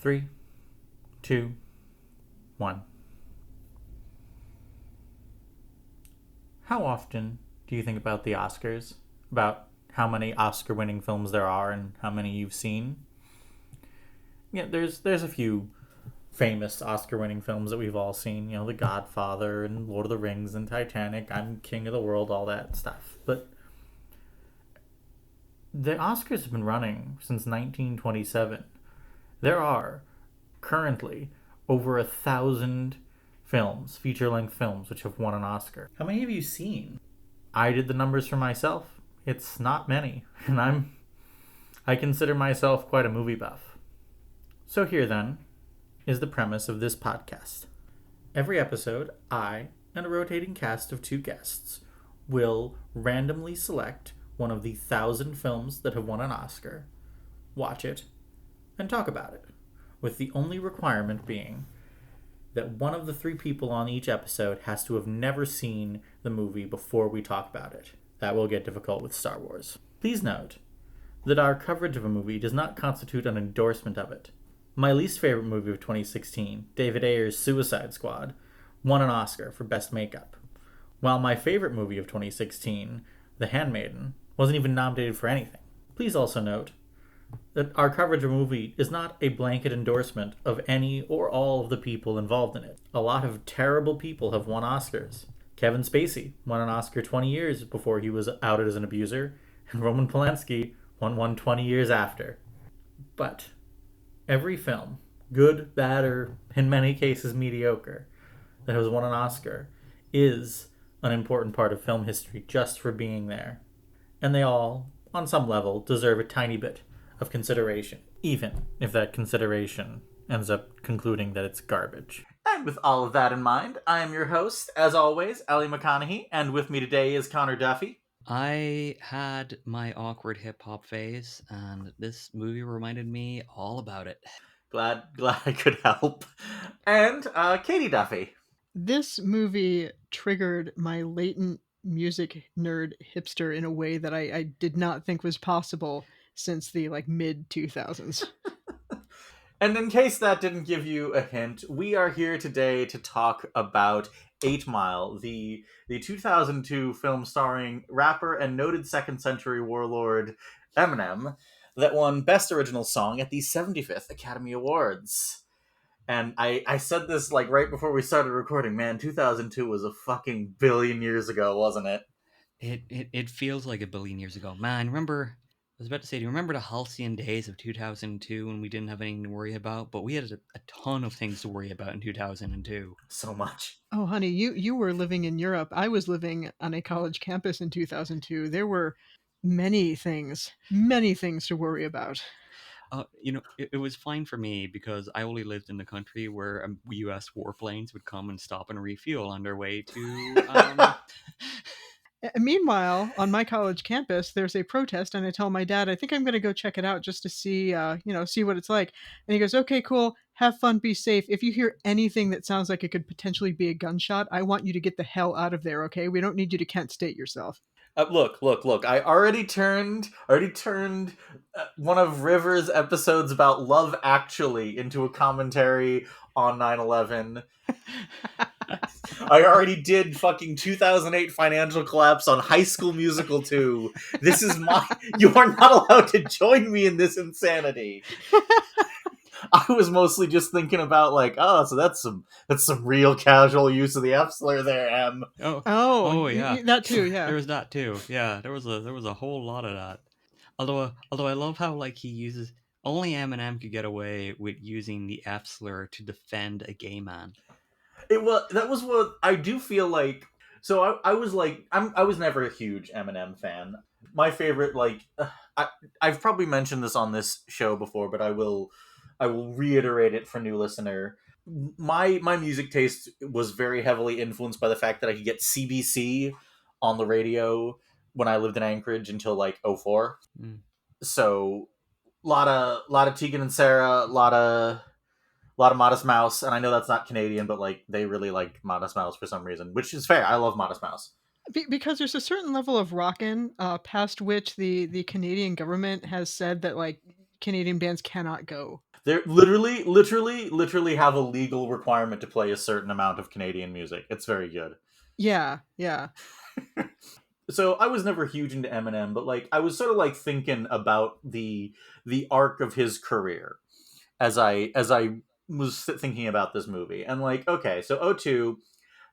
Three, two, one. How often do you think about the Oscars? About how many Oscar-winning films there are and how many you've seen? Yeah, there's a few famous Oscar-winning films that we've all seen. You know, The Godfather and Lord of the Rings and Titanic. I'm King of the World, all that stuff. But the Oscars have been running since 1927. There are currently over 1,000 films, feature-length films, which have won an Oscar. How many have you seen? I did the numbers for myself. It's not many, and I consider myself quite a movie buff. So here then is the premise of this podcast. Every episode, I and a rotating cast of 2 guests will randomly select one of the 1,000 films that have won an Oscar, watch it, and talk about it, with the only requirement being that one of the 3 people on each episode has to have never seen the movie before we talk about it. That will get difficult with Star Wars. Please note that our coverage of a movie does not constitute an endorsement of it. My least favorite movie of 2016, David Ayer's Suicide Squad, won an Oscar for Best Makeup, while my favorite movie of 2016, The Handmaiden, wasn't even nominated for anything. Please also note that our coverage of a movie is not a blanket endorsement of any or all of the people involved in it. A lot of terrible people have won Oscars. Kevin Spacey won an Oscar 20 years before he was outed as an abuser, and Roman Polanski won one 20 years after. But every film, good, bad, or in many cases mediocre, that has won an Oscar is an important part of film history just for being there. And they all, on some level, deserve a tiny bit of consideration, even if that consideration ends up concluding that it's garbage. And with all of that in mind, I am your host, as always, Ellie McConaughey, and with me today is Conor Duffy. I had my awkward hip-hop phase, and this movie reminded me all about it. Glad I could help. And Katie Duffy. This movie triggered my latent music nerd hipster in a way that I did not think was possible since the mid 2000s. And in case that didn't give you a hint, we are here today to talk about 8 Mile, the 2002 film starring rapper and noted second century warlord Eminem that won Best Original Song at the 75th Academy Awards. And I said this right before we started recording, man, 2002 was a fucking billion years ago, wasn't it? It feels like a billion years ago. Man, I was about to say, do you remember the halcyon days of 2002 when we didn't have anything to worry about? But we had a ton of things to worry about in 2002. So much. Oh, honey, you were living in Europe. I was living on a college campus in 2002. There were many things to worry about. It was fine for me because I only lived in the country where U.S. warplanes would come and stop and refuel on their way to. Meanwhile, on my college campus, there's a protest, and I tell my dad, I think I'm going to go check it out just to see, see what it's like. And he goes, "Okay, cool. Have fun. Be safe. If you hear anything that sounds like it could potentially be a gunshot, I want you to get the hell out of there. Okay? We don't need you to Kent State yourself." Look! I already turned one of River's episodes about Love Actually into a commentary on 9/11. I already did fucking 2008 financial collapse on High School Musical 2. This is you are not allowed to join me in this insanity. I was mostly just thinking about so that's some real casual use of the F slur there, Em. Oh yeah, that too. Yeah, there was that too. Yeah, there was a whole lot of that. Although I love how he uses only Eminem could get away with using the F slur to defend a gay man. That was what I do feel like. So I was I was never a huge Eminem fan. My favorite I've probably mentioned this on this show before, but I will reiterate it for new listener. My music taste was very heavily influenced by the fact that I could get CBC on the radio when I lived in Anchorage until 2004. So lot of Tegan and Sarah, lot of Modest Mouse, and I know that's not Canadian, but they really like Modest Mouse for some reason, which is fair. I love Modest Mouse. Because there's a certain level of rockin' past which the Canadian government has said that Canadian bands cannot go. They're literally have a legal requirement to play a certain amount of Canadian music. It's very good. Yeah, yeah. So I was never huge into Eminem, but like I was sort of like thinking about the arc of his career as I was thinking about this movie. And like, okay, so '02,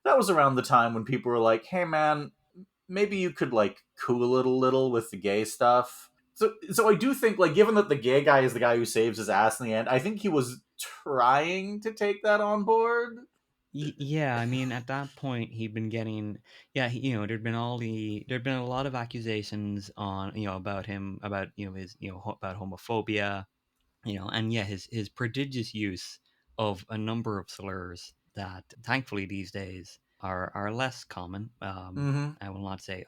that was around the time when people were like, "Hey man, maybe you could like cool it a little with the gay stuff." So I do think like given that the gay guy is the guy who saves his ass in the end, I think he was trying to take that on board. Yeah, I mean, at that point, he'd been getting, yeah, there'd been a lot of accusations on, about him, about, his, about homophobia, and yeah, his prodigious use of a number of slurs that, thankfully, these days are less common. Mm-hmm. I will not say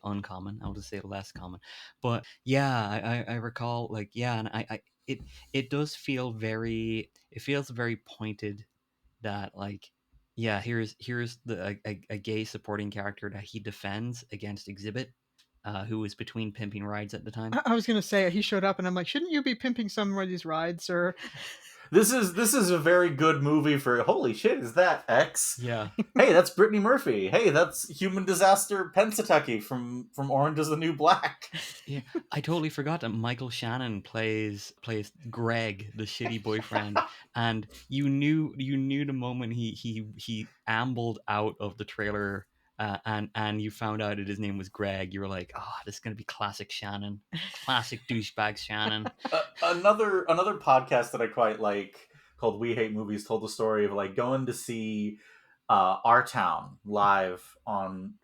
uncommon. I'll just say less common. But yeah, I recall like yeah, and it does feel it feels very pointed that like yeah, here's a gay supporting character that he defends against Exhibit, who was between pimping rides at the time. I was gonna say he showed up, and I'm like, shouldn't you be pimping some of these rides, or This is a very good movie for holy shit, is that X? Yeah. Hey, that's Brittany Murphy. Hey, that's Human Disaster Pensatucky from Orange is the New Black. Yeah, I totally forgot that Michael Shannon plays Greg, the shitty boyfriend, and you knew the moment he ambled out of the trailer, and you found out that his name was Greg. You were like, oh, this is gonna be classic Shannon, classic douchebag Shannon. Another podcast that I quite like called We Hate Movies told the story of like going to see Our Town live on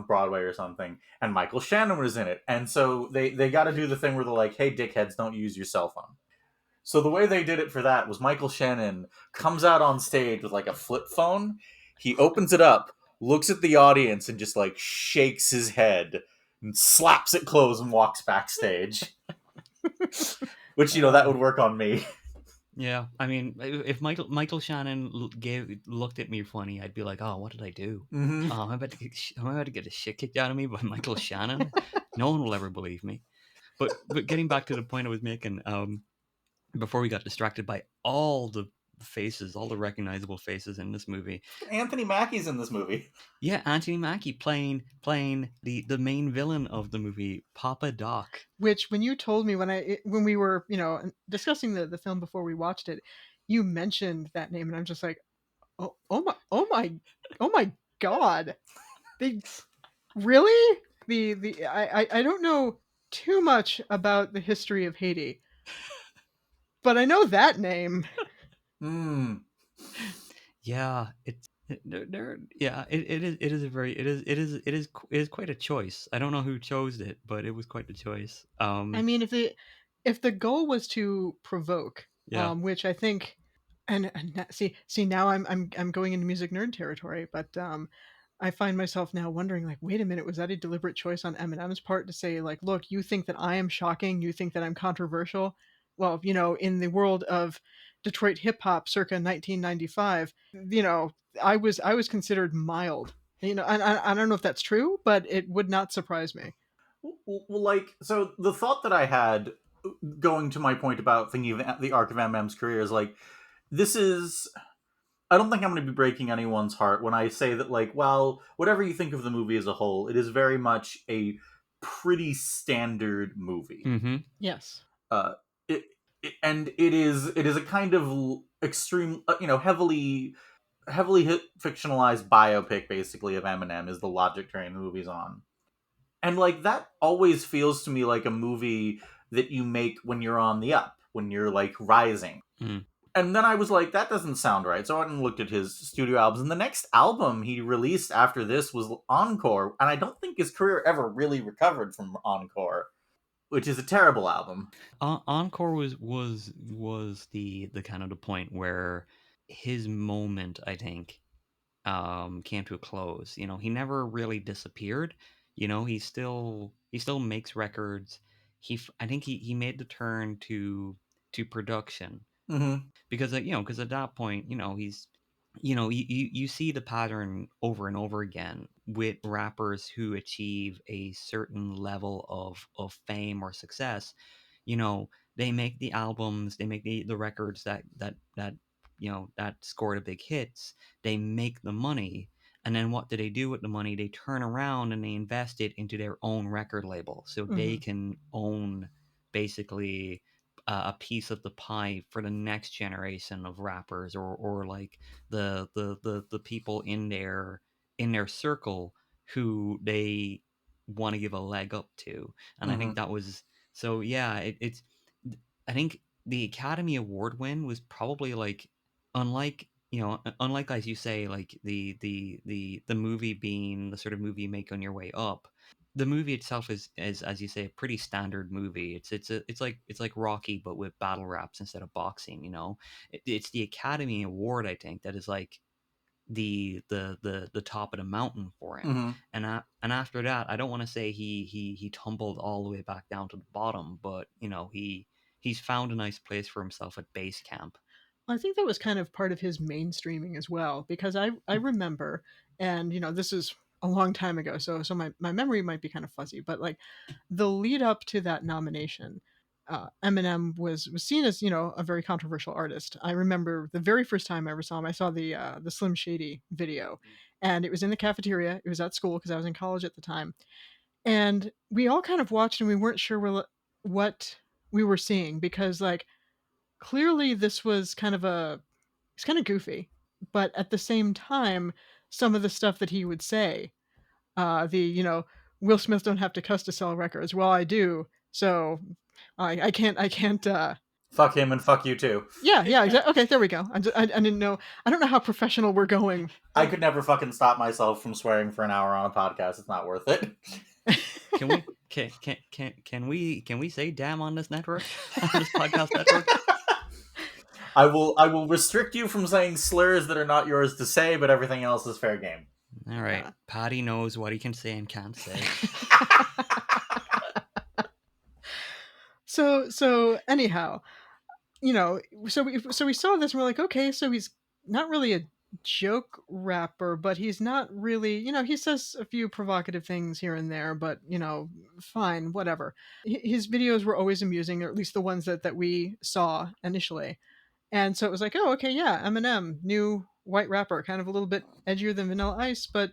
Broadway or something, and Michael Shannon was in it, and so they got to do the thing where they're like, "Hey, dickheads, don't use your cell phone." So the way they did it for that was Michael Shannon comes out on stage with like a flip phone. He opens it up, looks at the audience, and just like shakes his head and slaps it closed and walks backstage. Which that would work on me. Yeah, I mean, if Michael Shannon looked at me funny, I'd be like, "Oh, what did I do? Mm-hmm. Oh, am I about to get the shit kicked out of me by Michael Shannon? No one will ever believe me." But getting back to the point I was making, before we got distracted by all the faces, all the recognizable faces in this movie. Anthony Mackie's in this movie. Yeah, Anthony Mackie playing the main villain of the movie, Papa Doc. which when you told me when we were discussing the film before we watched it, you mentioned that name, and I'm just like, oh my god, they really the I don't know too much about the history of Haiti, but I know that name. Hmm. Yeah, it is a very it is quite a choice. I don't know who chose it, but it was quite the choice. I mean, if the goal was to provoke, Yeah. which I think, see now I'm going into music nerd territory, but I find myself now wondering, like, wait a minute, was that a deliberate choice on Eminem's part to say, like, look, you think that I am shocking, you think that I'm controversial? Well, in the world of Detroit hip hop circa 1995, I was considered mild. And I don't know if that's true, but it would not surprise me. Well, like, so the thought that I had going to my point about thinking of the arc of Eminem's career is like, this is. I don't think I'm going to be breaking anyone's heart when I say that, like, well, whatever you think of the movie as a whole, it is very much a pretty standard movie. Mm-hmm. Yes. Uh, and it is a kind of extreme, heavily fictionalized biopic, basically, of Eminem is the logic train the movie's on. And like that always feels to me like a movie that you make when you're on the up, when you're like rising. Mm. And then I was like, that doesn't sound right. So I went and looked at his studio albums. And the next album he released after this was Encore. And I don't think his career ever really recovered from Encore, which is a terrible album. Encore was the kind of the point where his moment, I think, came to a close. He never really disappeared. He still makes records. I think he made the turn to production, Mm-hmm. because at that point, he's you see the pattern over and over again with rappers who achieve a certain level of fame or success. they make the albums, they make the records that that scored a big hits. They make the money, and then what do they do with the money? They turn around and they invest it into their own record label, so they Mhm. can own basically a piece of the pie for the next generation of rappers, or like the people in their circle who they want to give a leg up to. And I think Mhm. that was so yeah, it's I think the Academy Award win was probably like, unlike unlike, as you say, like the movie being the sort of movie you make on your way up. The movie itself is, as you say, a pretty standard movie. It's like Rocky, but with battle raps instead of boxing. It's the Academy Award, I think, that is like the top of the mountain for him. Mhm. And after that, I don't want to say he tumbled all the way back down to the bottom, but he's found a nice place for himself at base camp. I think that was kind of part of his mainstreaming as well, because I remember, and this is a long time ago, so my memory might be kind of fuzzy, but like the lead up to that nomination, Eminem was seen as a very controversial artist. I remember the very first time I ever saw him, I saw the Slim Shady video, and it was in the cafeteria. It was at school because I was in college at the time, and we all kind of watched and we weren't sure what we were seeing, because like clearly this was kind of it's kind of goofy, but at the same time, some of the stuff that he would say, the Will Smith don't have to cuss to sell records. Well, I do, so I can't. Fuck him and fuck you too. Yeah, yeah, exactly. Okay, there we go. I didn't know. I don't know how professional we're going. I could never fucking stop myself from swearing for an hour on a podcast. It's not worth it. Can we can we say damn on this network, on this podcast network? I will restrict you from saying slurs that are not yours to say, but everything else is fair game. All right, Yeah. Patty knows what he can say and can't say. So anyhow, so we saw this and we're like, okay, so he's not really a joke rapper, but he's not really, he says a few provocative things here and there, but fine, whatever. His videos were always amusing, or at least the ones that we saw initially. And so it was like, oh, okay, yeah, Eminem, new white rapper, kind of a little bit edgier than Vanilla Ice, but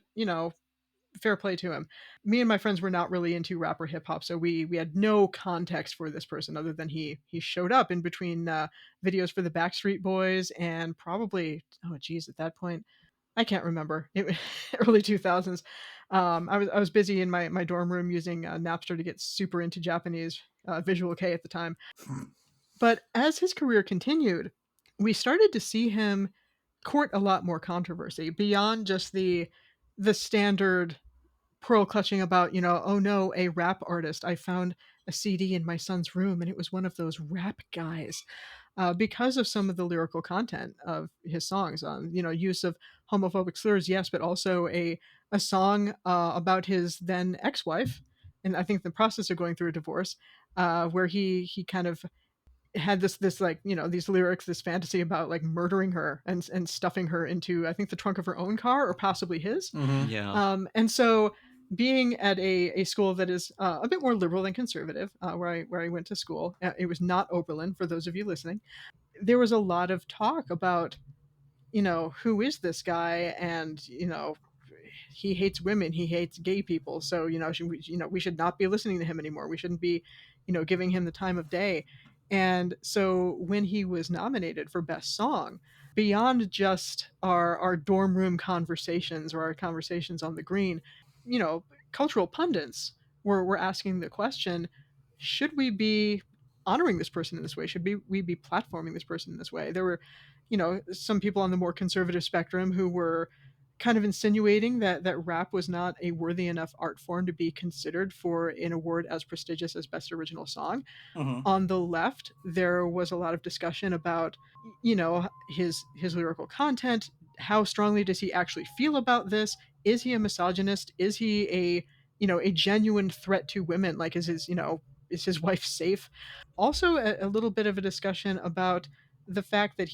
fair play to him. Me and my friends were not really into rap or hip hop, so we had no context for this person other than he showed up in between videos for the Backstreet Boys, and probably, oh geez, at that point I can't remember, early 2000s. I was busy in my dorm room using Napster to get super into Japanese Visual K at the time. But as his career continued, we started to see him court a lot more controversy beyond just the standard pearl clutching about, oh no, a rap artist. I found a CD in my son's room and it was one of those rap guys. Because of some of the lyrical content of his songs, on use of homophobic slurs, yes, but also a song about his then ex-wife, and I think the process of going through a divorce, where he kind of had this like these lyrics, this fantasy about like murdering her and stuffing her into, I think, the trunk of her own car or possibly his. Mm-hmm. Yeah. And so, being at a school that is a bit more liberal than conservative, where I went to school, it was not Oberlin, for those of you listening. There was a lot of talk about, who is this guy, and he hates women, he hates gay people, so we should not be listening to him anymore. We shouldn't be, giving him the time of day. And so when he was nominated for Best Song, beyond just our dorm room conversations or our conversations on the green, cultural pundits were asking the question: should we be honoring this person in this way? Should we be platforming this person in this way? There were, some people on the more conservative spectrum who were kind of insinuating that rap was not a worthy enough art form to be considered for an award as prestigious as Best Original Song. Mm-hmm. On the left, there was a lot of discussion about, his lyrical content. How strongly does he actually feel about this? Is he a misogynist? Is he a genuine threat to women? Like, is his wife safe? Also, a little bit of a discussion about the fact that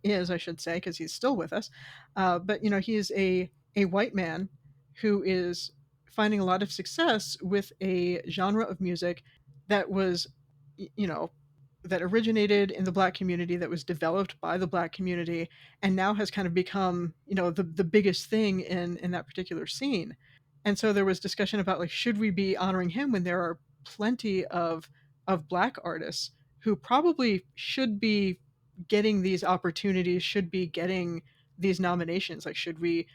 I should say, because he's still with us, but he is a white man who is finding a lot of success with a genre of music that was you know, that originated in the Black community, that was developed by the Black community, and now has kind of become, the biggest thing in that particular scene. And so there was discussion about, like, should we be honoring him when there are plenty of Black artists who probably should be getting these opportunities, should be getting these nominations? Like, should we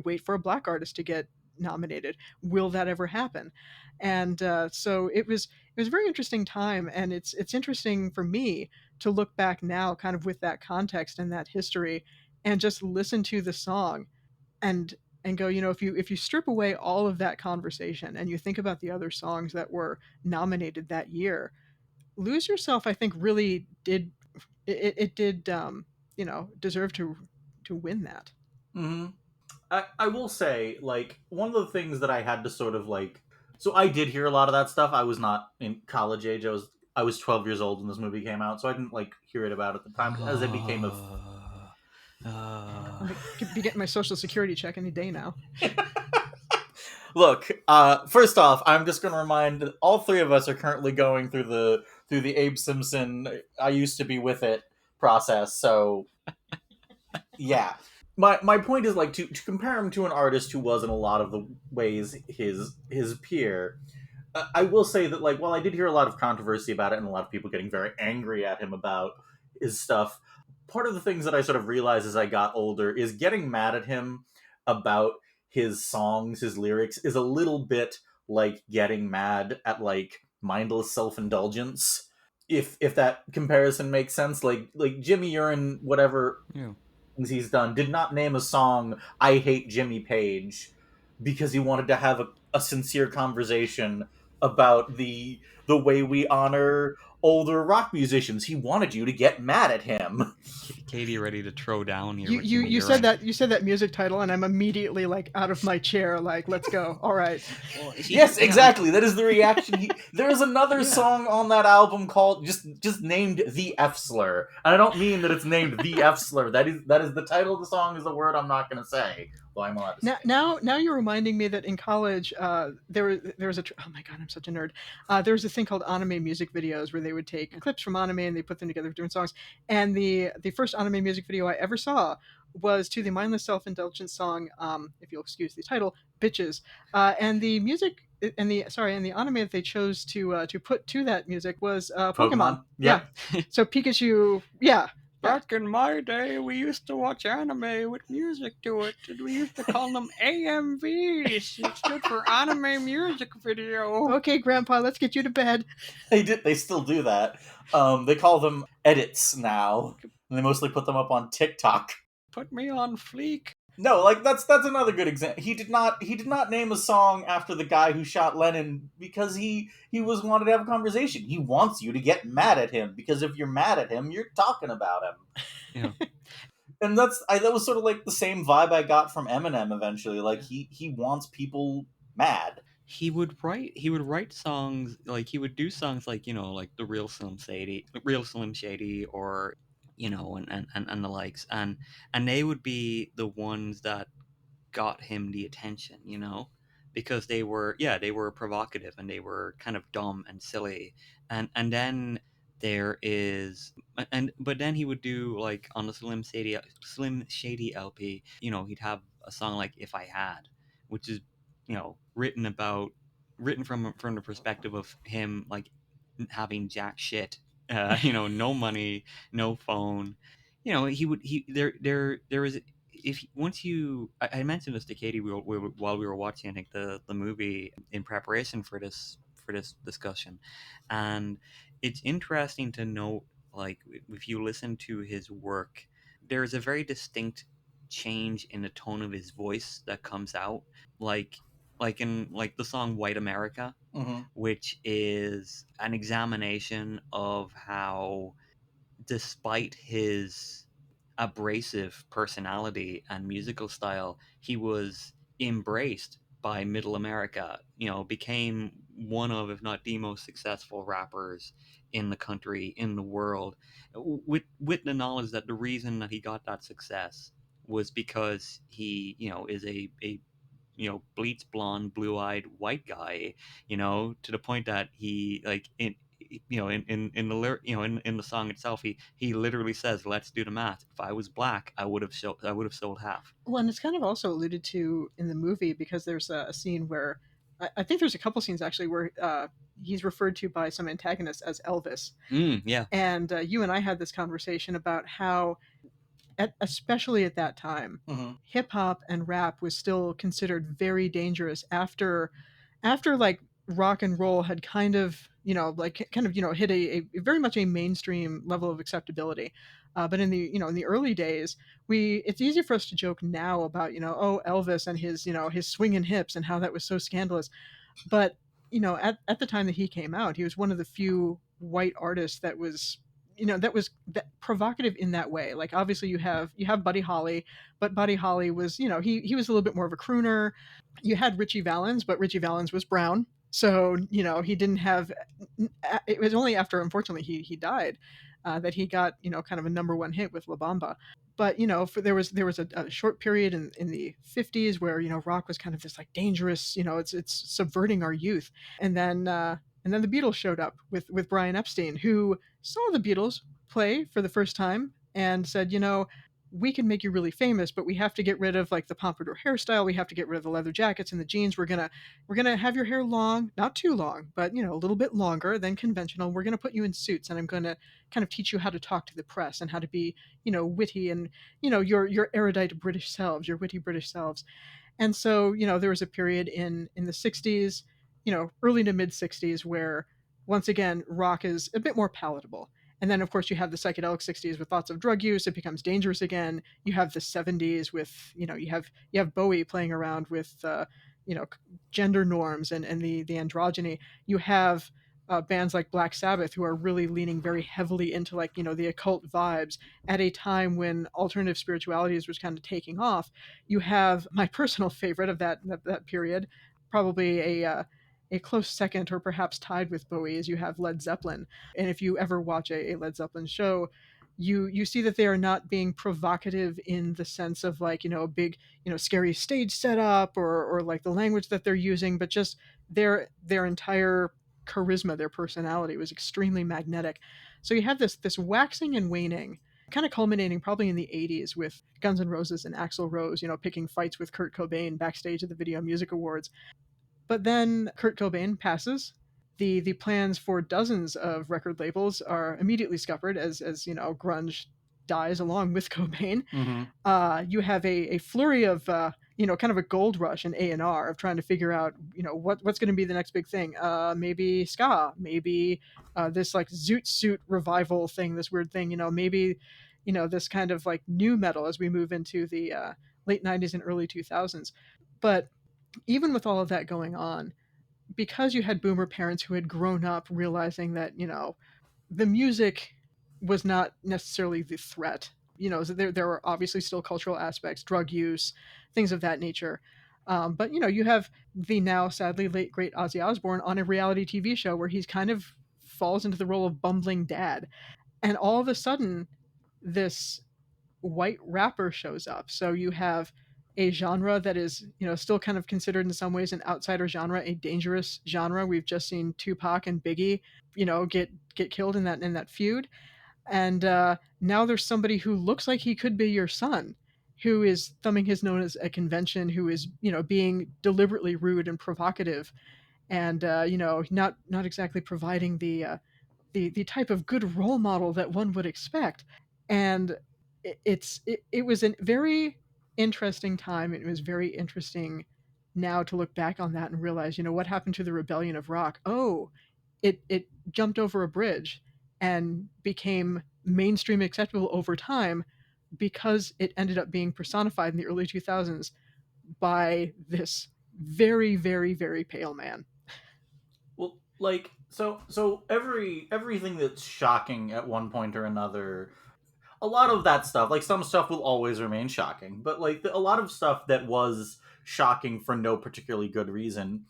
wait for a Black artist to get nominated? Will that ever happen? And so it was a very interesting time, and it's interesting for me to look back now, kind of with that context and that history, and just listen to the song, and go, if you strip away all of that conversation and you think about the other songs that were nominated that year, Lose Yourself, I think, really did it did deserve to win that. Hmm. I will say, like, one of the things that I had to sort of like. So I did hear a lot of that stuff. I was not in college age. I was 12 years old when this movie came out, so I didn't like hear it about at the time. But as it became a I'm gonna be getting my social security check any day now. look, first off, I'm just going to remind that all three of us are currently going through the Abe Simpson "I used to be with it" process. So yeah, my point is, like, to compare him to an artist who was in a lot of the ways his peer. I will say that, like, while I did hear a lot of controversy about it and a lot of people getting very angry at him about his stuff, part of the things that I sort of realized as I got older is getting mad at him about his songs, his lyrics, is a little bit like getting mad at, like, mindless self-indulgence. If that comparison makes sense, like Jimmy Urine, whatever Yeah. things he's done, did not name a song "I Hate Jimmy Page" because he wanted to have a sincere conversation about the way we honor older rock musicians. He wanted you to get mad at him. Katie ready to throw down here You with you Jimmy you said Urine. that you said that music title, and I'm immediately, like, out of my chair, like, let's go. All right. Well, Yes, yeah, exactly. That is the reaction. There is another yeah. song on that album called just named "The F Slur," and I don't mean that it's named "The F Slur." That is the title of the song. Is a word I'm not going to say. Well, I'm allowed to say. Now you're reminding me that in college, there was oh my god, I'm such a nerd. There was a thing called anime music videos where they would take clips from anime and they put them together for different songs. And the first anime music video I ever saw was to the mindless self-indulgence song, if you'll excuse the title, "Bitches." And the music and the anime that they chose to put to that music was Pokemon. Pokemon. Yeah. Yep. So Pikachu, yeah. Yeah. Back in my day, we used to watch anime with music to it, and we used to call them AMVs. It stood for Anime Music Video. Okay, Grandpa, let's get you to bed. They still do that. They call them edits now, and they mostly put them up on TikTok. Put me on fleek. No, like, that's another good example. He did not name a song after the guy who shot Lennon because he was wanted to have a conversation. He wants you to get mad at him because if you're mad at him, you're talking about him. Yeah. And that was sort of like the same vibe I got from Eminem eventually. Like, he wants people mad. He would write songs, like he would do songs like, like the real Slim Shady, or and the likes, and they would be the ones that got him the attention, because they were provocative and they were kind of dumb and silly. And then there is and but then he would do, like, on the Slim Shady LP, he'd have a song like If I Had, which is, written from the perspective of him, like, having jack shit, no money, no phone. He would he there was if once you I mentioned this to Katie, while we were watching, I think, the movie, in preparation for this discussion. And it's interesting to note, like, if you listen to his work, there is a very distinct change in the tone of his voice that comes out, like in, like, the song White America, Hmm. which is an examination of how, despite his abrasive personality and musical style, he was embraced by middle America, became one of, if not the most successful rappers in the country, in the world, with the knowledge that the reason that he got that success was because he, is a bleach blonde, blue eyed white guy, to the point that he, like, in the in the song itself, he literally says, "Let's do the math. If I was black, I would have sold half." Well, and it's kind of also alluded to in the movie because there's a scene where I think there's a couple scenes actually where he's referred to by some antagonists as Elvis. Yeah. And you and I had this conversation about how, especially at that time, Mm-hmm. hip hop and rap was still considered very dangerous after like rock and roll had kind of hit a very much a mainstream level of acceptability. But in the in the early days, we it's easy for us to joke now about oh, Elvis and his his swinging hips and how that was so scandalous. But at the time that he came out, he was one of the few white artists that was that provocative in that way. Like obviously you have Buddy Holly, but Buddy Holly was he was a little bit more of a crooner. You had Richie Valens, but Richie Valens was brown, so he didn't have. It was only after, unfortunately, he died, that he got kind of a number one hit with La Bamba. But there was a short period in the 50s where rock was kind of this like dangerous, it's subverting our youth. And then the Beatles showed up with Brian Epstein, who saw the Beatles play for the first time and said, we can make you really famous, but we have to get rid of like the pompadour hairstyle. We have to get rid of the leather jackets and the jeans. We're gonna have your hair long, not too long, but a little bit longer than conventional. We're gonna put you in suits, and I'm gonna kind of teach you how to talk to the press and how to be, witty and your erudite British selves, your witty British selves. And so, there was a period in the 60s, early to mid 60s, where once again, rock is a bit more palatable. And then, of course, you have the psychedelic 60s with lots of drug use. It becomes dangerous again. You have the 70s with, you have Bowie playing around with, you know, gender norms and the androgyny. You have bands like Black Sabbath who are really leaning very heavily into like, the occult vibes at a time when alternative spiritualities was kind of taking off. You have my personal favorite of that period, probably a close second or perhaps tied with Bowie, is you have Led Zeppelin. And if you ever watch a Led Zeppelin show, you see that they are not being provocative in the sense of like, a big, scary stage setup or like the language that they're using, but just their entire charisma, their personality was extremely magnetic. So you have this waxing and waning, kind of culminating probably in the 80s with Guns N' Roses and Axl Rose, picking fights with Kurt Cobain backstage at the Video Music Awards. But then Kurt Cobain passes. The plans for dozens of record labels are immediately scuppered as grunge dies along with Cobain. Mm-hmm. You have a flurry of kind of a gold rush in A&R of trying to figure out what's going to be the next big thing. Maybe ska, maybe this like Zoot Suit revival thing, this weird thing. Maybe this kind of like new metal as we move into the late 90s and early 2000s. But even with all of that going on, because you had boomer parents who had grown up realizing that the music was not necessarily the threat. So there were obviously still cultural aspects, drug use, things of that nature. But you have the now sadly late great Ozzy Osbourne on a reality TV show where he's kind of falls into the role of bumbling dad, and all of a sudden, this white rapper shows up. So you have a genre that is, still kind of considered in some ways an outsider genre, a dangerous genre. We've just seen Tupac and Biggie, get killed in that feud, and now there's somebody who looks like he could be your son, who is thumbing his nose at convention, who is being deliberately rude and provocative, and not exactly providing the type of good role model that one would expect. And it was a very interesting time. It was very interesting now to look back on that and realize, what happened to the rebellion of rock. Oh, it jumped over a bridge and became mainstream acceptable over time because it ended up being personified in the early 2000s by this very, very, very pale man. Well, like so everything that's shocking at one point or another, a lot of that stuff, like some stuff will always remain shocking, but like a lot of stuff that was shocking for no particularly good reason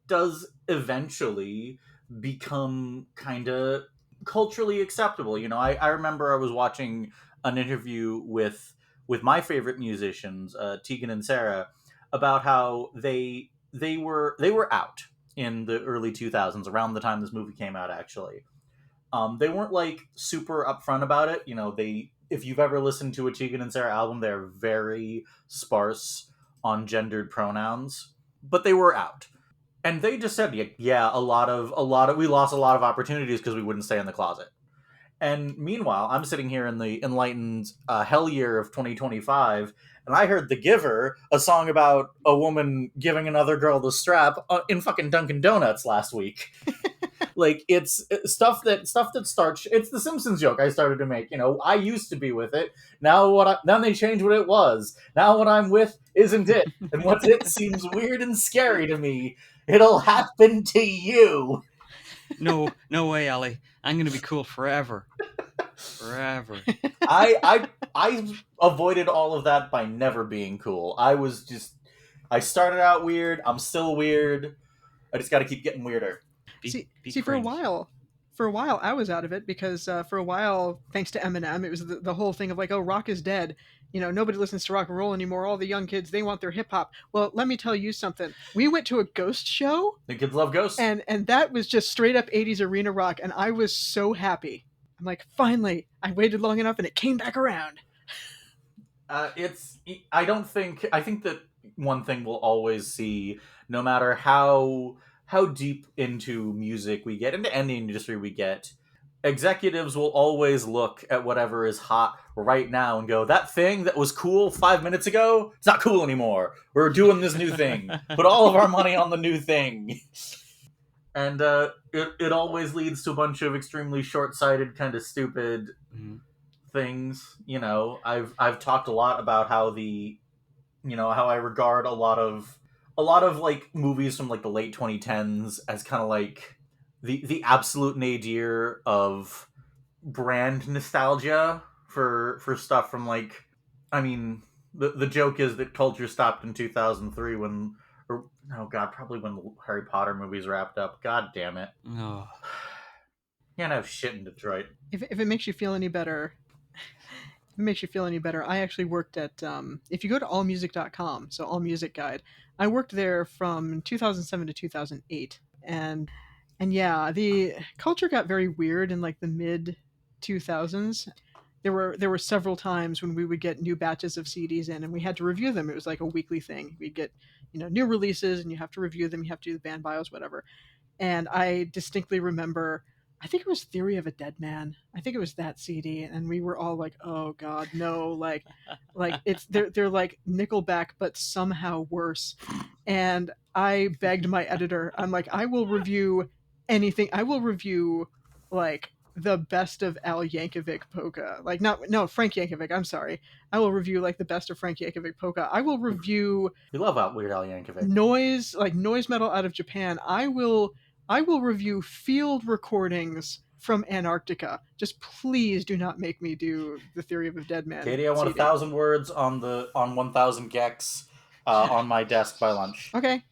does eventually become kind of culturally acceptable. I remember I was watching an interview with my favorite musicians, Tegan and Sarah, about how they were out in the early 2000s, around the time this movie came out, actually. They weren't like super upfront about it. You know, if you've ever listened to a Tegan and Sarah album, they're very sparse on gendered pronouns, but they were out. And they just said, yeah, we lost a lot of opportunities because we wouldn't stay in the closet. And meanwhile, I'm sitting here in the enlightened hell year of 2025, and I heard "The Giver," a song about a woman giving another girl the strap, in fucking Dunkin' Donuts last week. Like it's stuff that starts. It's the Simpsons joke I started to make. You know, I used to be with it. Now they changed what it was. Now what I'm with isn't it, and what's it seems weird and scary to me. It'll happen to you. No way, Ellie. I'm gonna be cool forever. Forever. I avoided all of that by never being cool. I started out weird. I'm still weird. I just got to keep getting weirder. See, Be for a cringe. while, I was out of it because for a while, thanks to Eminem, it was the whole thing of like, oh, rock is dead. You know, nobody listens to rock and roll anymore. All the young kids, they want their hip hop. Well, let me tell you something. We went to a Ghost show, The kids love ghosts. and that was just straight up 80s arena rock, and I was so happy. I'm like, finally, I waited long enough, and it came back around. I think that one thing we'll always see, no matter how deep into music we get, into any industry we get, executives will always look at whatever is hot right now and go, that thing that was cool 5 minutes ago, it's not cool anymore. We're doing this new thing. Put all of our money on the new thing. And it always leads to a bunch of extremely short-sighted, kind of stupid things. You know, I've talked a lot about how how I regard a lot of like movies from like the late 2010s as kind of like the absolute nadir of brand nostalgia for stuff from like, I mean, the joke is that culture stopped in 2003 when, or oh god, probably when the Harry Potter movies wrapped up. God damn it. Oh. Can't have shit in Detroit. If it makes you feel any better, I actually worked at if you go to allmusic.com, so All Music Guide, I worked there from 2007 to 2008, and yeah, the culture got very weird in like the mid 2000s. There were several times when we would get new batches of CDs in, and we had to review them. It was like a weekly thing. We'd get new releases, and you have to review them. You have to do the band bios, whatever. And I distinctly remember, I think it was Theory of a Dead Man. I think it was that CD, and we were all like, "Oh God, no!" Like it's they're like Nickelback, but somehow worse. And I begged my editor, I'm like, I will review anything. I will review like the best of Al Yankovic polka. Like no Frank Yankovic. I'm sorry. I will review like the best of Frank Yankovic polka. I will review We love out Weird Al Yankovic. noise metal out of Japan. I will review field recordings from Antarctica. Just please do not make me do the Theory of a Dead Man. Katie, I want CD. 1,000 words on 1,000 gex on my desk by lunch. Okay,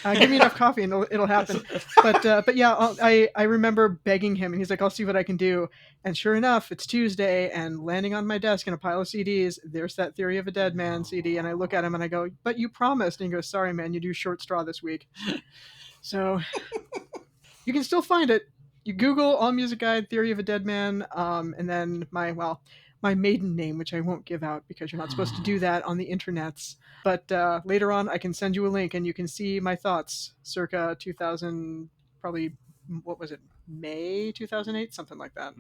give me enough coffee and it'll happen. But yeah, I remember begging him, and he's like, "I'll see what I can do." And sure enough, it's Tuesday, and landing on my desk in a pile of CDs, there's that Theory of a Dead Man CD, and I look at him and I go, "But you promised." And he goes, "Sorry, man, you do short straw this week." So you can still find it. You Google All Music Guide, Theory of a Dead Man, and then my maiden name, which I won't give out because you're not supposed to do that on the internets. But later on, I can send you a link and you can see my thoughts circa 2000, probably, what was it, May 2008? Something like that.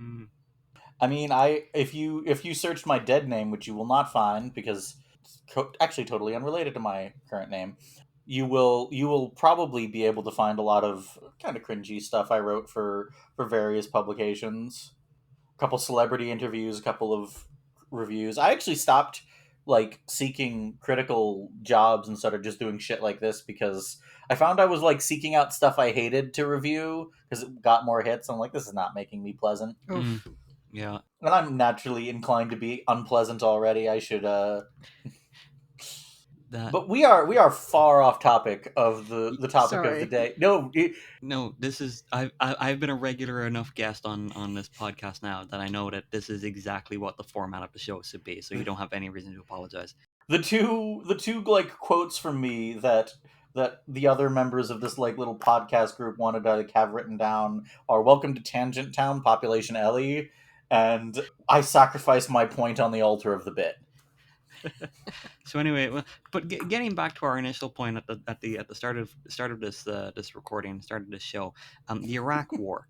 I mean, if you searched my dead name, which you will not find because it's actually totally unrelated to my current name, you will probably be able to find a lot of kind of cringy stuff I wrote for various publications. A couple celebrity interviews, a couple of reviews. I actually stopped like seeking critical jobs and started just doing shit like this because I found I was like seeking out stuff I hated to review because it got more hits. I'm like, this is not making me pleasant. Yeah. And I'm naturally inclined to be unpleasant already. I should But we are far off topic of the topic of the day. No, this is I've been a regular enough guest on this podcast now that I know that this is exactly what the format of the show should be. So you don't have any reason to apologize. The two like quotes from me that that the other members of this like little podcast group wanted to like have written down are "Welcome to Tangent Town, population Ellie," and I sacrificed my point on the altar of the bit. So anyway, but getting back to our initial point at the start of this recording, start of this show, the Iraq War.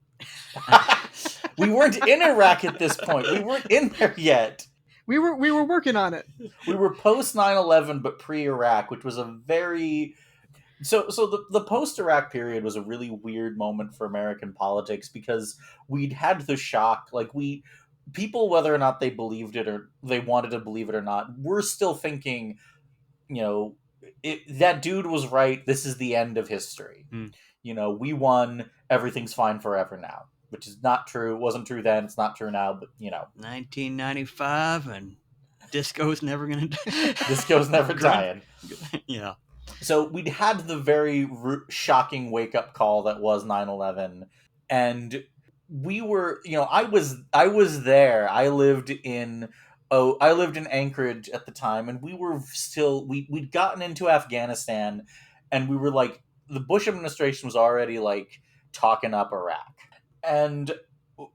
We weren't in Iraq at this point. We weren't in there yet. We were working on it. We were post 9/11, but pre-Iraq, which was a very the post-Iraq period was a really weird moment for American politics because we'd had the shock, like people, whether or not they believed it or they wanted to believe it or not, were still thinking, that dude was right. This is the end of history. We won. Everything's fine forever now. Which is not true. It wasn't true then. It's not true now. But 1995 and disco's never gonna. Disco's never dying. Yeah. So we'd had the very shocking wake up call that was 9/11, and we were. I was there. I lived in Anchorage at the time, and we were still we'd gotten into Afghanistan, and we were like the Bush administration was already like talking up Iraq. And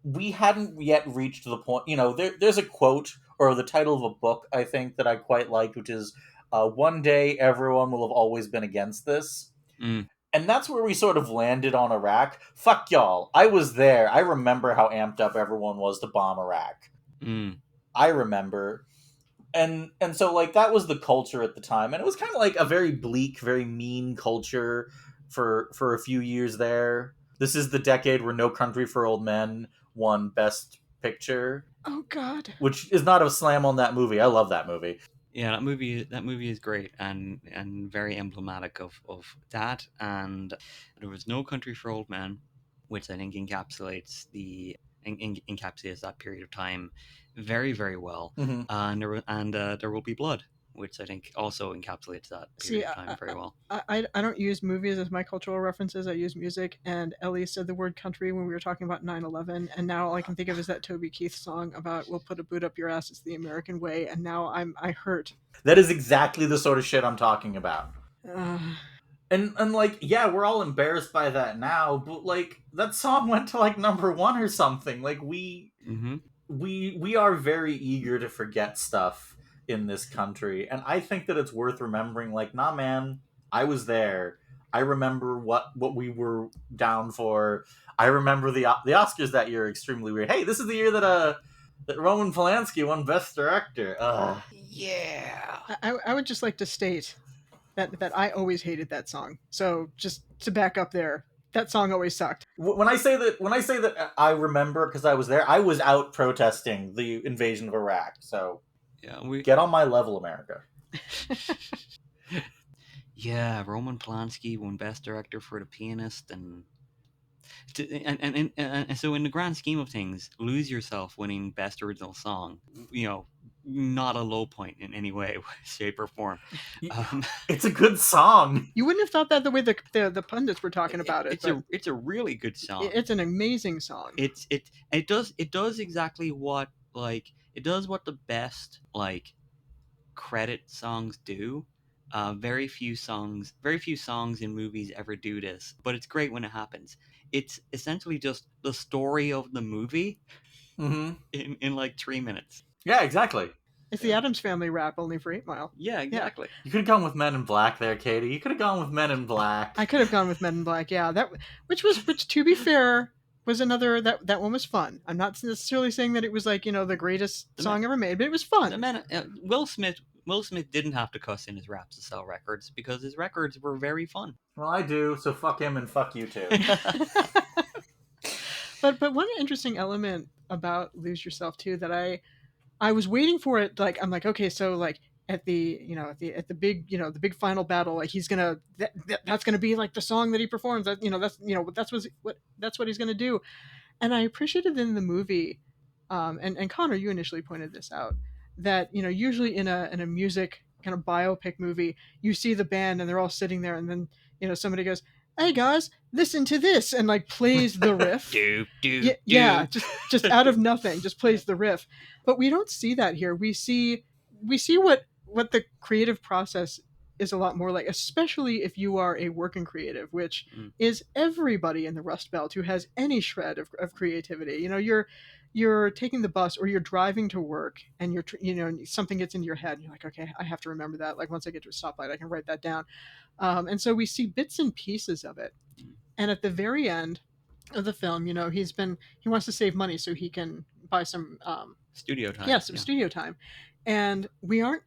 we hadn't yet reached the point, there's a quote or the title of a book, I think, that I quite liked, which is, "One day everyone will have always been against this." And that's where we sort of landed on Iraq. Fuck y'all. I was there. I remember how amped up everyone was to bomb Iraq. I remember. And so, like, that was the culture at the time. And it was kind of like a very bleak, very mean culture for a few years there. This is the decade where No Country for Old Men won Best Picture. Oh God! Which is not a slam on that movie. I love that movie. Yeah, that movie is great and very emblematic of that. And there was No Country for Old Men, which I think encapsulates that period of time very, very well. And There Will Be Blood, which I think also encapsulates that period of time very well. I don't use movies as my cultural references. I use music, and Ellie said the word country when we were talking about 9/11, and now all I can think of is that Toby Keith song about "We'll put a boot up your ass, it's the American way," and now I hurt. That is exactly the sort of shit I'm talking about. And like, yeah, we're all embarrassed by that now, but like that song went to like #1 or something. Like we are very eager to forget stuff in this country, and I think that it's worth remembering, like, nah man, I was there. I remember what we were down for. I remember the Oscars that year extremely weird. Hey, this is the year that Roman Polanski won Best Director. Yeah. I would just like to state that I always hated that song. So just to back up there, that song always sucked. When I say that I remember because I was there, I was out protesting the invasion of Iraq. So yeah, get on my level, America. Yeah, Roman Polanski won Best Director for The Pianist, and so in the grand scheme of things, Lose Yourself winning Best Original Song, not a low point in any way, shape, or form. It's a good song. You wouldn't have thought that the way the pundits were talking about it. It's a really good song. It's an amazing song. It does exactly what the best credit songs do. Very few songs in movies ever do this, but it's great when it happens. It's essentially just the story of the movie in like 3 minutes. Yeah, exactly. It's the Addams Family rap, only for 8 Mile. Yeah, exactly. You could have gone with Men in Black there, Katie. You could have gone with Men in Black. I could have gone with Men in Black, yeah. Which to be fair, was another that one was fun. I'm not necessarily saying that it was like, the greatest song ever made, but it was fun. Will Smith didn't have to cuss in his raps to sell records because his records were very fun. Well, I do, so fuck him and fuck you too. But one interesting element about Lose Yourself too that I was waiting for it. Like, I'm like, okay, so like at the big the big final battle, like he's gonna that's gonna be like the song that he performs. That that's what he's gonna do. And I appreciated in the movie, and Connor, you initially pointed this out, that usually in a music kind of biopic movie, you see the band and they're all sitting there, and then somebody goes, "Hey guys, listen to this," and like plays the riff. Yeah, just out of nothing, just plays the riff. But we don't see that here. We see what the creative process is a lot more like, especially if you are a working creative, which Mm. is everybody in the Rust Belt who has any shred of creativity. You know, you're taking the bus or you're driving to work, and something gets into your head, and you're like, okay, I have to remember that. Like, once I get to a stoplight, I can write that down. And so we see bits and pieces of it. Mm. And at the very end of the film, he wants to save money so he can buy some Studio time. yeah, some studio time. And we aren't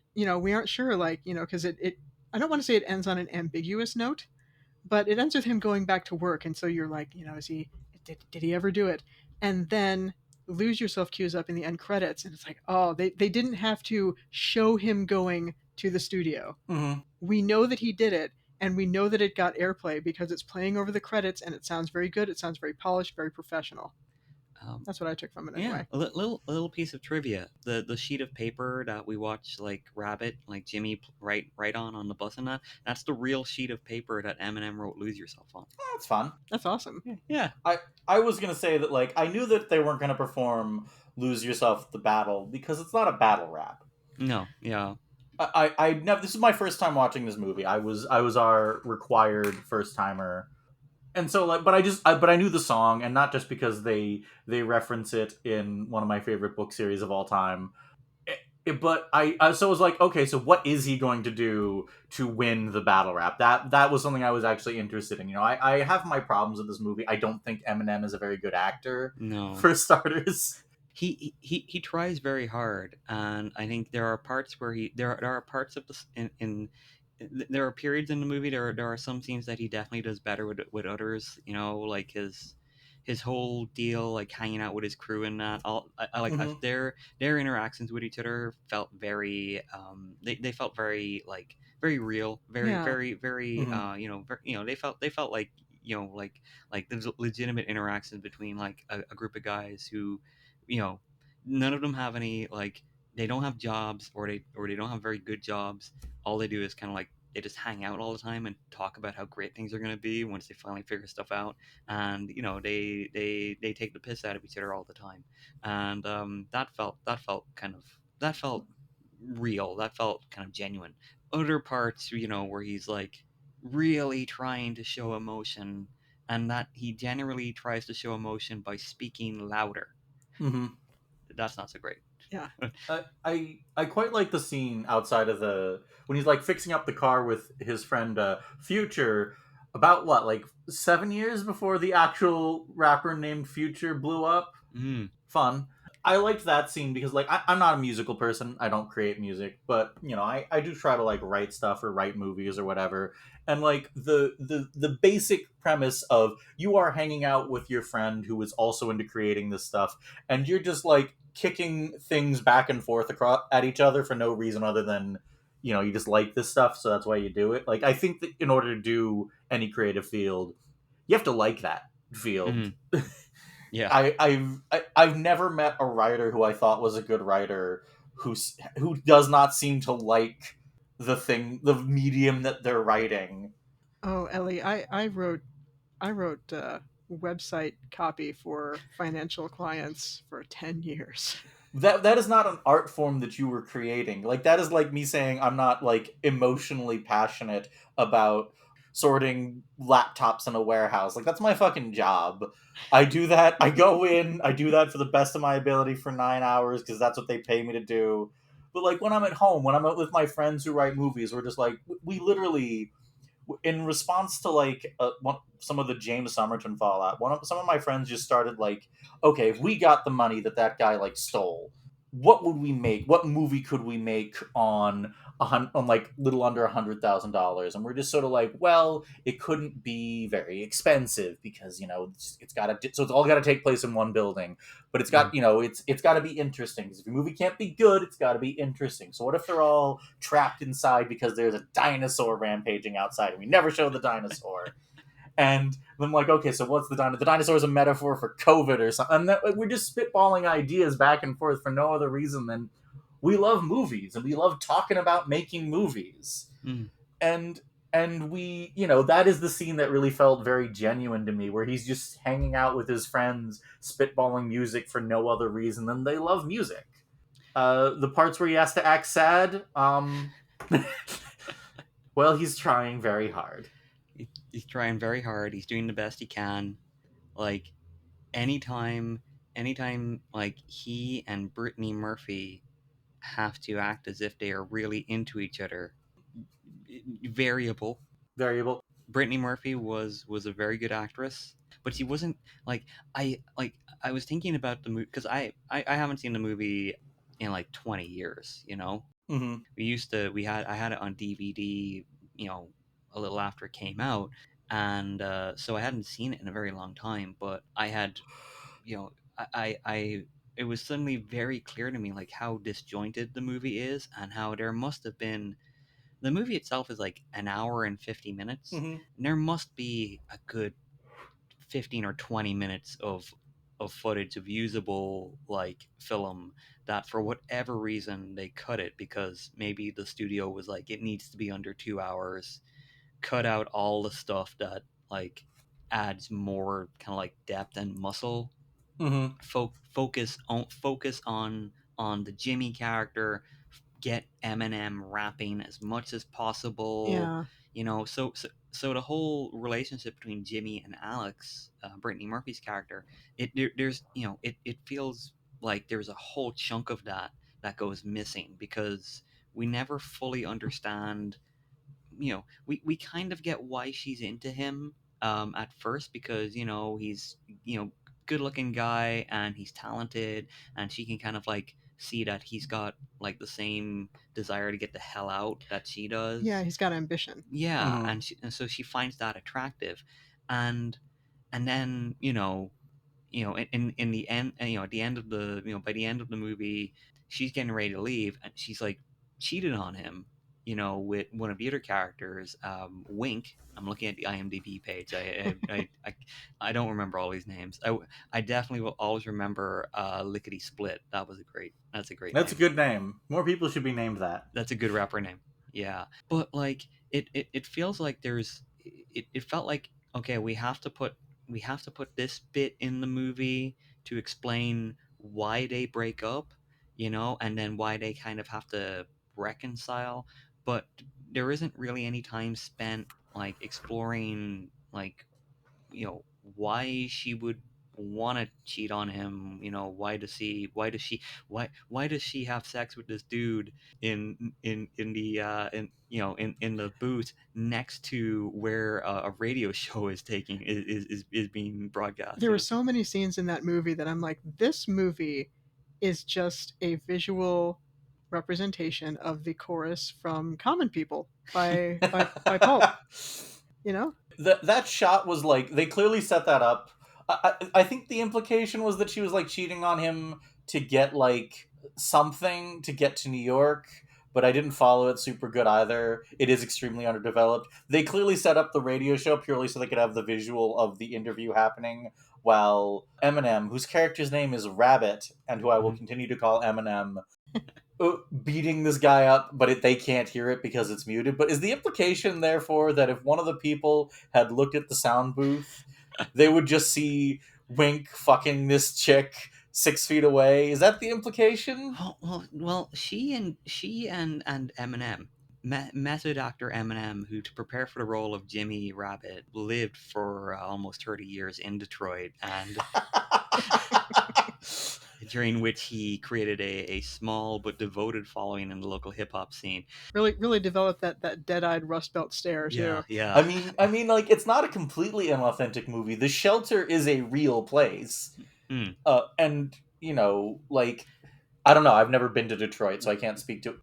sure, like, because it I don't want to say it ends on an ambiguous note, but it ends with him going back to work. And so you're like, is he did he ever do it? And then Lose Yourself cues up in the end credits, and it's like, oh, they didn't have to show him going to the studio. Mm-hmm. We know that he did it, and we know that it got airplay because it's playing over the credits, and it sounds very good. It sounds very polished, very professional. That's what I took from it Yeah, anyway. a little piece of trivia. The sheet of paper that we watch, like Rabbit, like Jimmy write on the bus and that. That's the real sheet of paper that Eminem wrote "Lose Yourself" on. That's fun. That's awesome. Yeah. I was gonna say that, like, I knew that they weren't gonna perform "Lose Yourself" the battle because it's not a battle rap. No. Yeah. I never. This is my first time watching this movie. I was our required first timer, and so, like, but I knew the song, and not just because they reference it in one of my favorite book series of all time. But I was like, okay, so what is he going to do to win the battle rap? That was something I was actually interested in. I have my problems with this movie. I don't think Eminem is a very good actor, No. for starters. He tries very hard, and I think there are parts where there are parts of this there are periods in the movie. There are some scenes that he definitely does better with others. Like his whole deal, like hanging out with his crew and that. Mhm. Their interactions with each other felt very they felt very, like, very real, very Yeah. very very Mhm. they felt like, there's legitimate interactions between, like, a group of guys who, you know none of them have any, like, they don't have jobs, or they don't have very good jobs. All they do is kind of, like, they just hang out all the time and talk about how great things are going to be once they finally figure stuff out. And they take the piss out of each other all the time. And that felt real. That felt kind of genuine. Other parts, where he's, like, really trying to show emotion, and that he generally tries to show emotion by speaking louder. Mhm. That's not so great. Yeah. I quite like the scene outside of the when he's, like, fixing up the car with his friend Future, about what, like, 7 years before the actual rapper named Future blew up. Mm. Fun. I liked that scene because, like, I'm not a musical person. I don't create music, but I do try to, like, write stuff or write movies or whatever. And, like, the basic premise of you are hanging out with your friend who is also into creating this stuff, and you're just, like, kicking things back and forth across at each other for no reason other than you just like this stuff, so that's why you do it. Like, I think that in order to do any creative field, you have to like that field. Mm. Yeah. I've never met a writer who I thought was a good writer who does not seem to like the medium that they're writing. Oh, Ellie, I wrote website copy for financial clients for 10 years. That is not an art form that you were creating. Like, that is like me saying I'm not, like, emotionally passionate about sorting laptops in a warehouse. Like, that's my fucking job. I do that. I go in, I do that for the best of my ability for 9 hours because that's what they pay me to do. But, like, when I'm at home, when I'm out with my friends who write movies, we're just like, we literally, in response to, like, some of the James Somerton fallout, some of my friends just started, like, okay, if we got the money that guy, like, stole, what would we make? What movie could we make on on, like, little under $100,000? And we're just sort of like, well, it couldn't be very expensive because it's got to, so it's all got to take place in one building, but it's got Mm. it's got to be interesting because if your movie can't be good, it's got to be interesting. So what if they're all trapped inside because there's a dinosaur rampaging outside and we never show the dinosaur? And I'm like, okay, so what's the dinosaur? The dinosaur is a metaphor for COVID or something. And we're just spitballing ideas back and forth for no other reason than we love movies and we love talking about making movies. Mm. And we, that is the scene that really felt very genuine to me, where he's just hanging out with his friends, spitballing music for no other reason than they love music. The parts where he has to act sad, Well, he's trying very hard. He's trying very hard. He's doing the best he can. Like anytime, anytime, like he and Brittany Murphy have to act as if they are really into each other. Variable. Variable. Brittany Murphy was a very good actress, but she wasn't like I was thinking about the movie because I haven't seen the movie in like 20 years. You know, Mm-hmm. I had it on DVD. You know, a little after it came out, and so I hadn't seen it in a very long time. But I had, you know, I it was suddenly very clear to me like how disjointed the movie is and how there must have been the movie itself is like an hour and 50 minutes. Mm-hmm. And there must be a good 15 or 20 minutes of footage of usable like film that for whatever reason they cut it because maybe the studio was like it needs to be under 2 hours, cut out all the stuff that like adds more kind of like depth and muscle. Mm-hmm. Focus on the Jimmy character, get Eminem rapping as much as possible. Yeah. You know, so the whole relationship between Jimmy and Alex, Brittany Murphy's character, there's it feels like there's a whole chunk of that goes missing because we never fully understand. We kind of get why she's into him at first because he's good looking guy and he's talented and she can kind of like see that he's got like the same desire to get the hell out that she Yeah, does. he's got ambition. Yeah, Mm-hmm. and so she finds that attractive, and then in the end, at the end of the by the end of the movie, she's getting ready to leave, and she's like cheated on him, with one of the other characters, Wink. I'm looking at the IMDb page. I don't remember all these names. I definitely will always remember Lickety Split. That's a great That's a name. good name. More people should be named that. That's a good rapper name. Yeah, but like it feels like it felt like okay, we have to put this bit in the movie to explain why they break up, and then why they kind of have to reconcile, but there isn't really any time spent like exploring like why she would want to cheat on him. Why does she have sex with this dude in the in the booth next to where a radio show is taking is being There were broadcasted. so many scenes in that movie that I'm like, this movie is just a visual representation of the chorus from Common People by Pulp. You know? That shot was like they clearly set that up. I think the implication was that she was like cheating on him to get like something to get to New York, but I didn't follow it super good either. It is extremely underdeveloped. They clearly set up the radio show purely so they could have the visual of the interview happening while Eminem, whose character's name is Rabbit and who I will Mhm. continue to call Eminem, beating this guy up, but they can't hear it because it's muted. But is the implication, therefore, that if one of the people had looked at the sound booth, they would just see Wink fucking this chick 6 feet away? Is that the implication? Well, she and Eminem, method actor Eminem, who to prepare for the role of Jimmy Rabbit lived for almost 30 years in Detroit, and during which he created a small but devoted following in the local hip hop scene. Really developed that dead-eyed Rust Belt stare Yeah, too. yeah. Like it's not a completely inauthentic movie. The shelter is a real place, Mm. and like I don't know. I've never been to Detroit, so I can't speak to.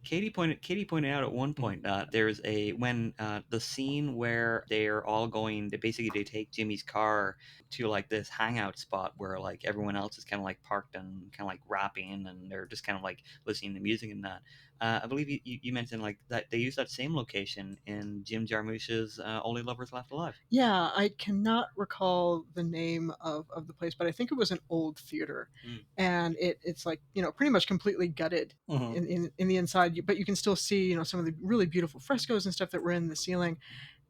Katie pointed out at one point that there's a when the scene where they're all going they basically they take Jimmy's car to like this hangout spot where like everyone else is kind of like parked and kind of like rapping and they're just kind of like listening to music and that. I believe you mentioned like that they use that same location in Jim Jarmusch's Only Lovers Left Alive. Yeah, I cannot recall the name of the place, but I think it was an old theater, Mm. and it's like pretty much completely gutted Mhm. in the inside, but you can still see some of the really beautiful frescoes and stuff that were in the ceiling,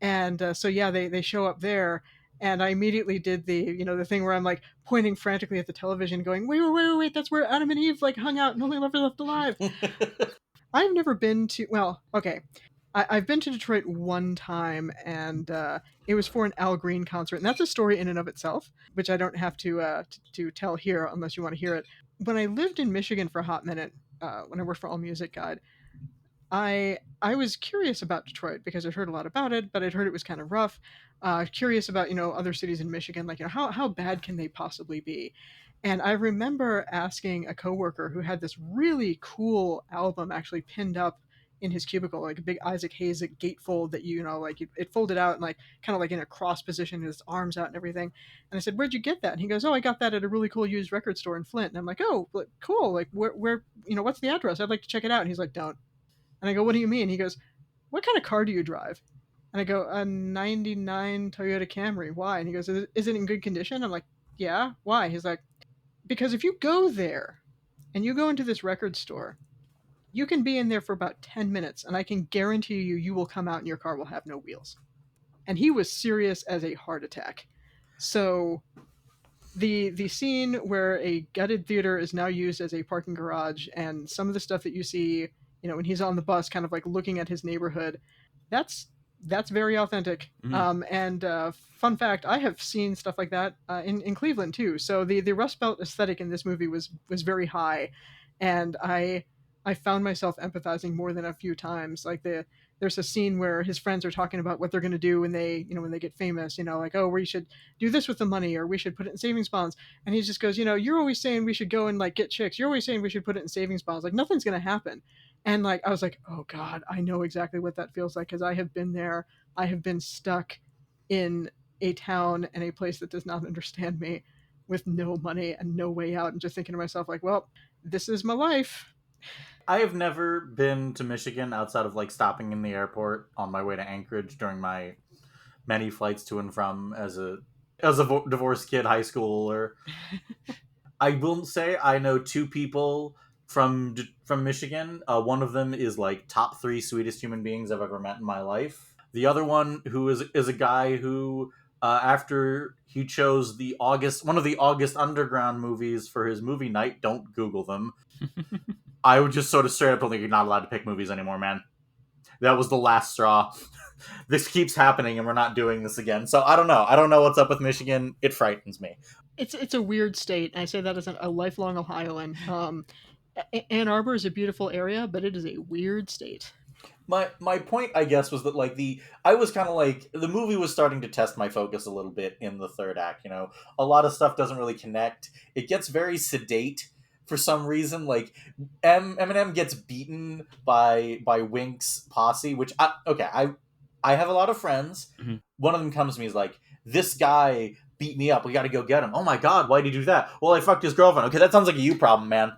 and so yeah, they show up there, and I immediately did the thing where I'm like pointing frantically at the television, going, wait, that's where Adam and Eve like hung out and Only Lovers Left Alive. I've never been to well, okay. I've been to Detroit one time, and it was for an Al Green concert, and that's a story in and of itself, which I don't have to tell here unless you want to hear it. When I lived in Michigan for a hot minute, when I worked for All Music Guide, I was curious about Detroit because I'd heard a lot about it, but I'd heard it was kind of rough. Curious about other cities in Michigan, like how bad can they possibly be? And I remember asking a coworker who had this really cool album actually pinned up in his cubicle, like a big Isaac Hayes gatefold that like it folded out and like kind of like in a cross position, his arms out and everything. And I said, "Where'd you get that?" And he goes, "Oh, I got that at a really cool used record store in Flint." And I'm like, "Oh, cool! Like where what's the address? I'd like to check it out." And he's like, "Don't." And I go, "What do you mean?" He goes, "What kind of car do you drive?" And I go, "A 99 Toyota Camry. Why?" And he goes, "Is it in good condition?" I'm like, "Yeah. Why?" He's like, "Because if you go there and you go into this record store, you can be in there for about 10 minutes, and I can guarantee you will come out and your car will have no wheels." And he was serious as a heart attack. So the scene where a gutted theater is now used as a parking garage, and some of the stuff that you see, when he's on the bus kind of like looking at his neighborhood, that's that's very authentic. Mm. And fun fact, I have seen stuff like that in Cleveland too. So the Rust Belt aesthetic in this movie was very high, and I found myself empathizing more than a few times. Like there's a scene where his friends are talking about what they're going to do when they get famous. Like, "Oh, we should do this with the money, or we should put it in savings bonds." And he just goes, "You're always saying we should go and like get chicks. You're always saying we should put it in savings bonds. Like nothing's going to happen." And like I was like, "Oh God, I know exactly what that feels like because I have been there. I have been stuck in a town and a place that does not understand me, with no money and no way out, and just thinking to myself like, well, this is my life." I have never been to Michigan outside of like stopping in the airport on my way to Anchorage during my many flights to and from as a divorced kid, high schooler. I will say I know two people from Michigan. One of them is like top three sweetest human beings I've ever met in my life. The other one, who is a guy who, after he chose the August one of the August Underground movies for his movie night, don't Google them. I would just sort of straight up told him, "You're not allowed to pick movies anymore, man. That was the last straw. This keeps happening, and we're not doing this again." So I don't know. I don't know what's up with Michigan. It frightens me. It's a weird state. I say that as a lifelong Ohioan. Ann Arbor is a beautiful area, but it is a weird state. My point, I guess, was that like I was kind of like the movie was starting to test my focus a little bit in the third act. A lot of stuff doesn't really connect. It gets very sedate for some reason. Like Eminem gets beaten by Wink's posse, which I have a lot of friends. Mhm. One of them comes to me, is like, "This guy beat me up. We got to go get him." "Oh my God, why'd he do that?" "Well, I fucked his girlfriend." "Okay, that sounds like a you problem, man."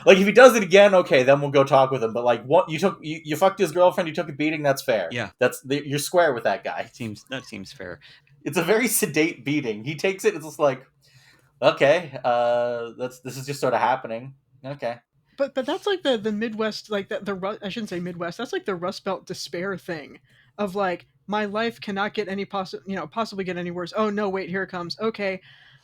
Like if he does it again, okay, then we'll go talk with him. But like, what you fucked his girlfriend, you took a beating. That's fair. Yeah. You're square with that guy. That seems fair. It's a very sedate beating. He takes it. It's just like, okay, this is just sort of happening. Okay. But that's like the Midwest, like I shouldn't say Midwest. That's like the Rust Belt despair thing, of like, my life cannot get possibly get any worse. Oh no, wait, here it comes. Okay,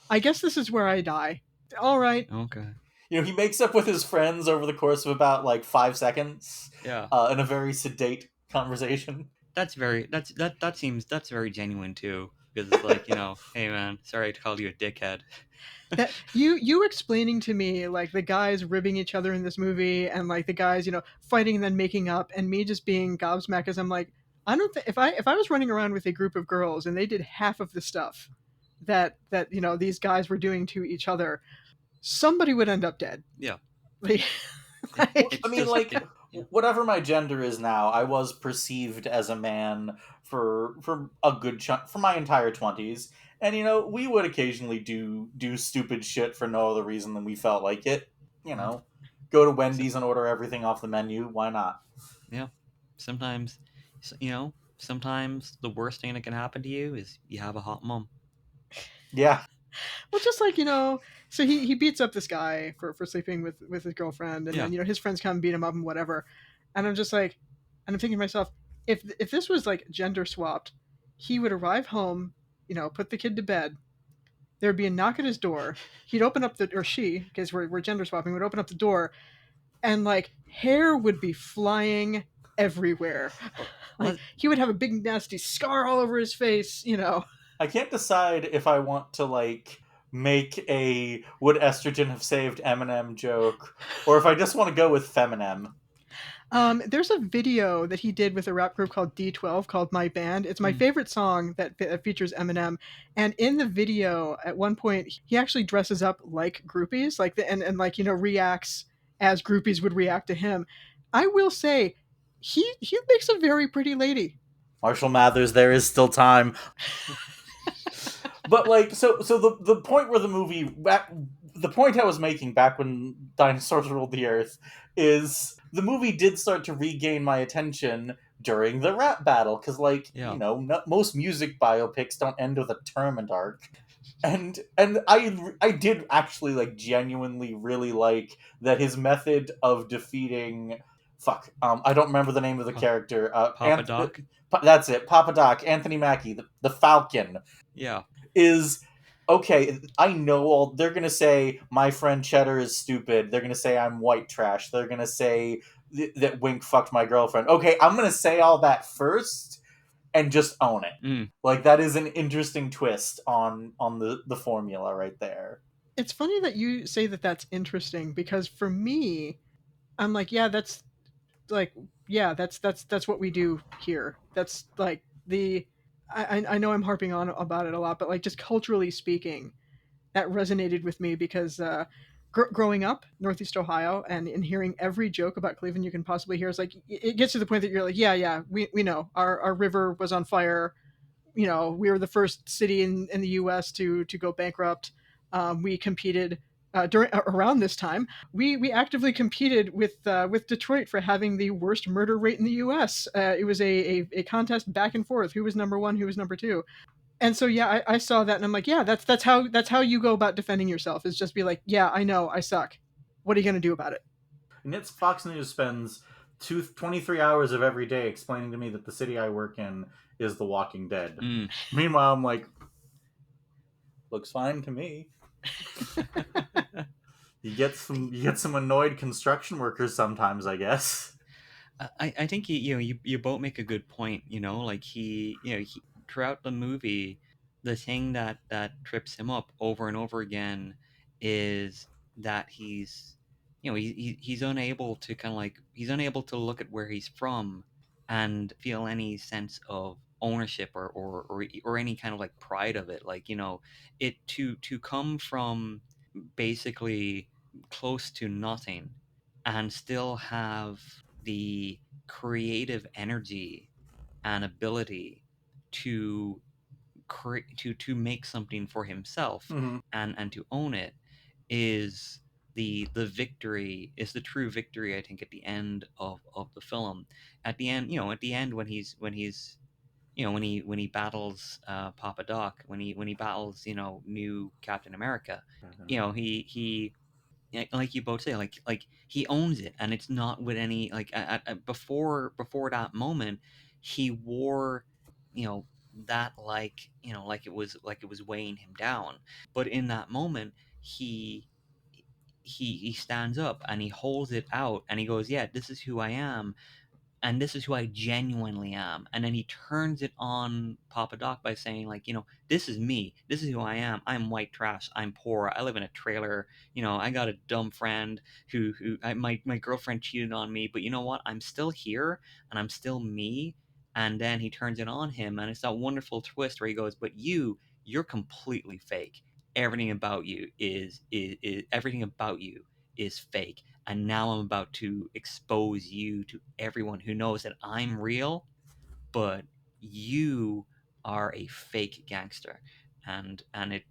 I guess this is where I die. All right. Okay. He makes up with his friends over the course of about like 5 seconds. Yeah. In a very sedate conversation. That's very genuine too, because it's like, hey man, sorry to call you a dickhead. That you explaining to me like the guys ribbing each other in this movie, and like the guys fighting and then making up, and me just being gobsmacked as I'm like, I don't think, if I was running around with a group of girls and they did half of the stuff that these guys were doing to each other, somebody would end up dead. Yeah. Like, I mean, whatever my gender is now, I was perceived as a man for a good chunk for my entire 20s, and we would occasionally do stupid shit for no other reason than we felt like it. Go to Wendy's and order everything off the menu. Why not? Yeah. Sometimes the worst thing that can happen to you is you have a hot mom. Yeah. Well, just like, so he beats up this guy for sleeping with his girlfriend, and then his friends come beat him up and whatever, and I'm just like, and I'm thinking to myself, if this was like gender swapped, he would arrive home, put the kid to bed, there'd be a knock at his door, he'd open up or she, because we're gender swapping, would open up the door, and like hair would be flying everywhere. Like, Let- he would have a big nasty scar all over his face, I can't decide if I want to like make a would estrogen have saved Eminem joke, or if I just want to go with Feminem. There's a video that he did with a rap group called D12 called My Band. It's my favorite song that features Eminem. And in the video, at one point, he actually dresses up like groupies, like and like reacts as groupies would react to him. I will say, he makes a very pretty lady. Marshall Mathers, there is still time. But like, so the point where the point I was making back when dinosaurs ruled the earth is the movie did start to regain my attention during the rap battle, because like Yeah. most music biopics don't end with a tournament arc. And I did actually like genuinely really like that his method of defeating I don't remember the name of the character. Papa Doc. That's it, Papa Doc, Anthony Mackie, the Falcon, Yeah. is okay. I know all they're gonna say. My friend Cheddar is stupid. They're gonna say I'm white trash. They're gonna say that Wink fucked my girlfriend. Okay, I'm gonna say all that first and just own it. Like, that is an interesting twist on the formula right there. It's funny that you say that that's interesting, because for me, I'm like, yeah, that's like, yeah, that's what we do here. That's like I know I'm harping on about it a lot, but like, just culturally speaking, that resonated with me because growing up Northeast Ohio and hearing every joke about Cleveland you can possibly hear, is like, it gets to the point that you're like, yeah, we know our river was on fire. We were the first city in the U.S. to go bankrupt. We competed around this time. We actively competed with Detroit for having the worst murder rate in the U.S. It was a contest back and forth, who was number one, who was number two. And so yeah, I saw that and I'm like, yeah, that's how you go about defending yourself, is just be like, yeah, I know I suck. What are you gonna do about it? And yet Fox News spends 23 hours of every day explaining to me that the city I work in is The Walking Dead. Meanwhile, I'm like, looks fine to me. You get some annoyed construction workers sometimes, I guess. I think you both make a good point. Like he throughout the movie, the thing that trips him up over and over again is that he's unable to kind of like he's unable to look at where he's from and feel any sense of ownership or any kind of like pride of it. Like, it to come from basically close to nothing and still have the creative energy and ability to to make something for himself and to own it is the victory, is the true victory, I think, at the end of the film. At the end, when he battles Papa Doc, when he battles new Captain America, he like you both say, like he owns it, and it's not with any like before that moment he wore that like it was weighing him down, but in that moment he he stands up and he holds it out and he goes, yeah, this is who I am, and this is who I genuinely am. And then he turns it on Papa Doc by saying, like, this is me. This is who I am. I'm white trash. I'm poor. I live in a trailer. I got a dumb friend my girlfriend cheated on me, but you know what? I'm still here and I'm still me. And then he turns it on him, and it's that wonderful twist where he goes, but you're completely fake. Everything about you is everything about you is fake, and now I'm about to expose you to everyone who knows that I'm real, but you are a fake gangster. And it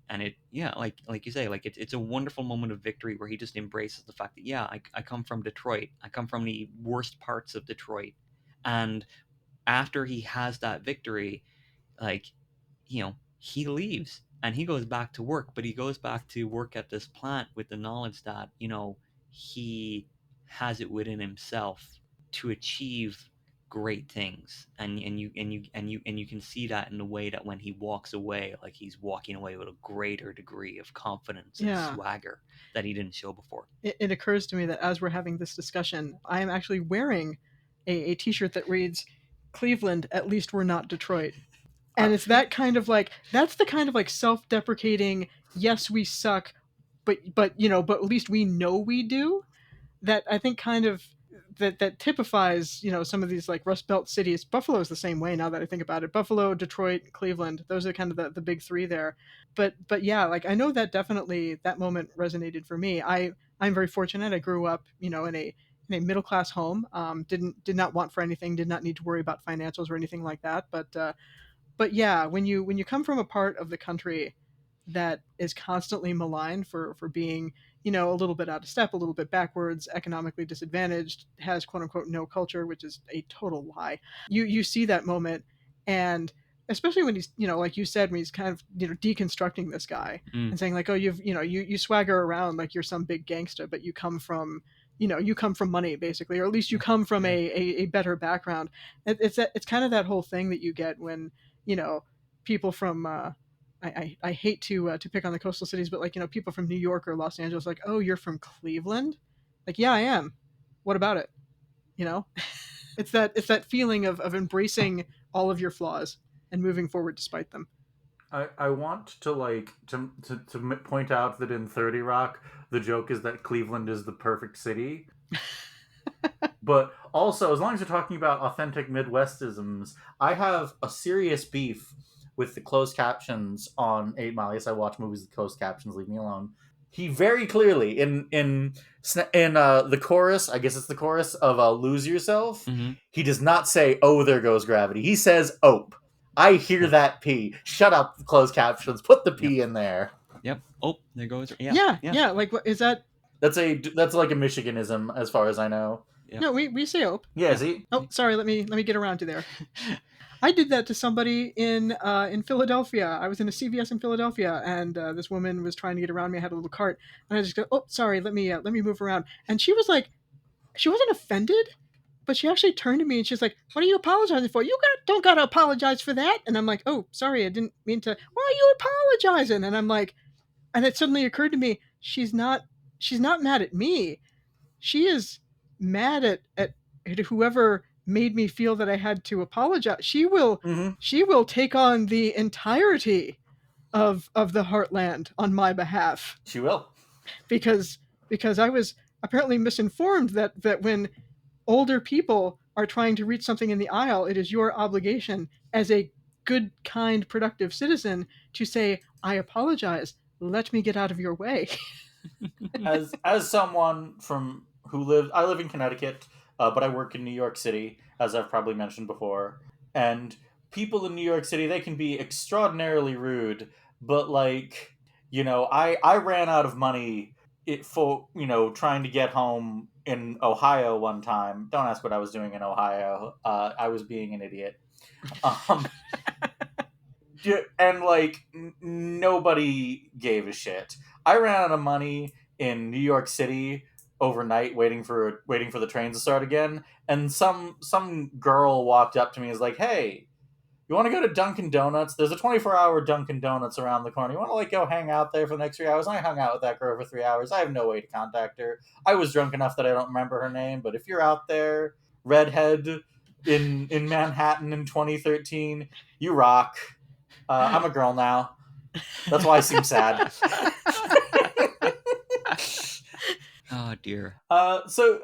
yeah, like you say, like it's a wonderful moment of victory where he just embraces the fact that, yeah, I come from Detroit. I come from the worst parts of Detroit. And after he has that victory, like, he leaves and he goes back to work, but he goes back to work at this plant with the knowledge that, he has it within himself to achieve great things. And you can see that in the way that when he walks away, like he's walking away with a greater degree of confidence and Yeah. swagger that he didn't show before. It occurs to me that as we're having this discussion, I am actually wearing a t-shirt that reads, "Cleveland, at least we're not Detroit." And it's that kind of like, that's the kind of like self-deprecating, yes we suck, but but at least we know we do, that I think kind of that typifies some of these like Rust Belt cities. Buffalo is the same way now that I think about it. Buffalo, Detroit, Cleveland, those are kind of the big three there. But yeah, like I know that definitely that moment resonated for me. I'm very fortunate. I grew up in a middle class home. Did not want for anything. Did not need to worry about financials or anything like that. But yeah, when you come from a part of the country that is constantly maligned for being a little bit out of step, a little bit backwards, economically disadvantaged, has quote unquote no culture, which is a total lie. You see that moment, and especially when he's like you said, when he's kind of deconstructing this guy and saying like, oh, you swagger around like you're some big gangster, but you come from you come from money basically, or at least you come from a better background. It's kind of that whole thing that you get when people from I hate to pick on the coastal cities, but like people from New York or Los Angeles, like, oh, you're from Cleveland, like, yeah, I am. What about it? You know, it's that feeling of embracing all of your flaws and moving forward despite them. I want to point out that in 30 Rock, the joke is that Cleveland is the perfect city. But also, as long as you're talking about authentic Midwestisms, I have a serious beef with the closed captions on 8 Mile. Yes, I watch movies with closed captions. Leave me alone. He very clearly in the chorus, I guess it's the chorus of "Lose Yourself." Mm-hmm. He does not say, "Oh, there goes gravity." He says, "Ope." I hear that P. Shut up, closed captions. Put the P in there. Yep. Oh, there goes. Yeah. Like, what is that? That's like a Michiganism, as far as I know. Yep. No, we say ope. Yeah, see? Oh, sorry. Let me get around to there. I did that to somebody in Philadelphia. I was in a CVS in Philadelphia, and this woman was trying to get around me. I had a little cart, and I just go, "Oh, sorry. Let me move around." And she was like, she wasn't offended, but she actually turned to me and she's like, "What are you apologizing for? Don't gotta apologize for that." And I'm like, "Oh, sorry. I didn't mean to. Why are you apologizing?" And I'm like, and it suddenly occurred to me, she's not mad at me. She is mad at whoever made me feel that I had to apologize. She will take on the entirety of the heartland on my behalf, She will. because I was apparently misinformed that when older people are trying to reach something in the aisle, it is your obligation as a good, kind, productive citizen to say, "I apologize. Let me get out of your way." As someone I live in Connecticut, but I work in New York City, as I've probably mentioned before. And people in New York City, they can be extraordinarily rude, but like, I ran out of money for trying to get home in Ohio one time. Don't ask what I was doing in Ohio. I was being an idiot. Um, and like nobody gave a shit. I ran out of money in New York City overnight, waiting for the trains to start again, and some girl walked up to me and was like, "Hey, you want to go to Dunkin' Donuts? There's a 24-hour Dunkin' Donuts around the corner. You want to like go hang out there for the next 3 hours?" And I hung out with that girl for 3 hours. I have no way to contact her. I was drunk enough that I don't remember her name, but if you're out there, redhead in Manhattan in 2013, you rock. I'm a girl now. That's why I seem sad. Oh dear. So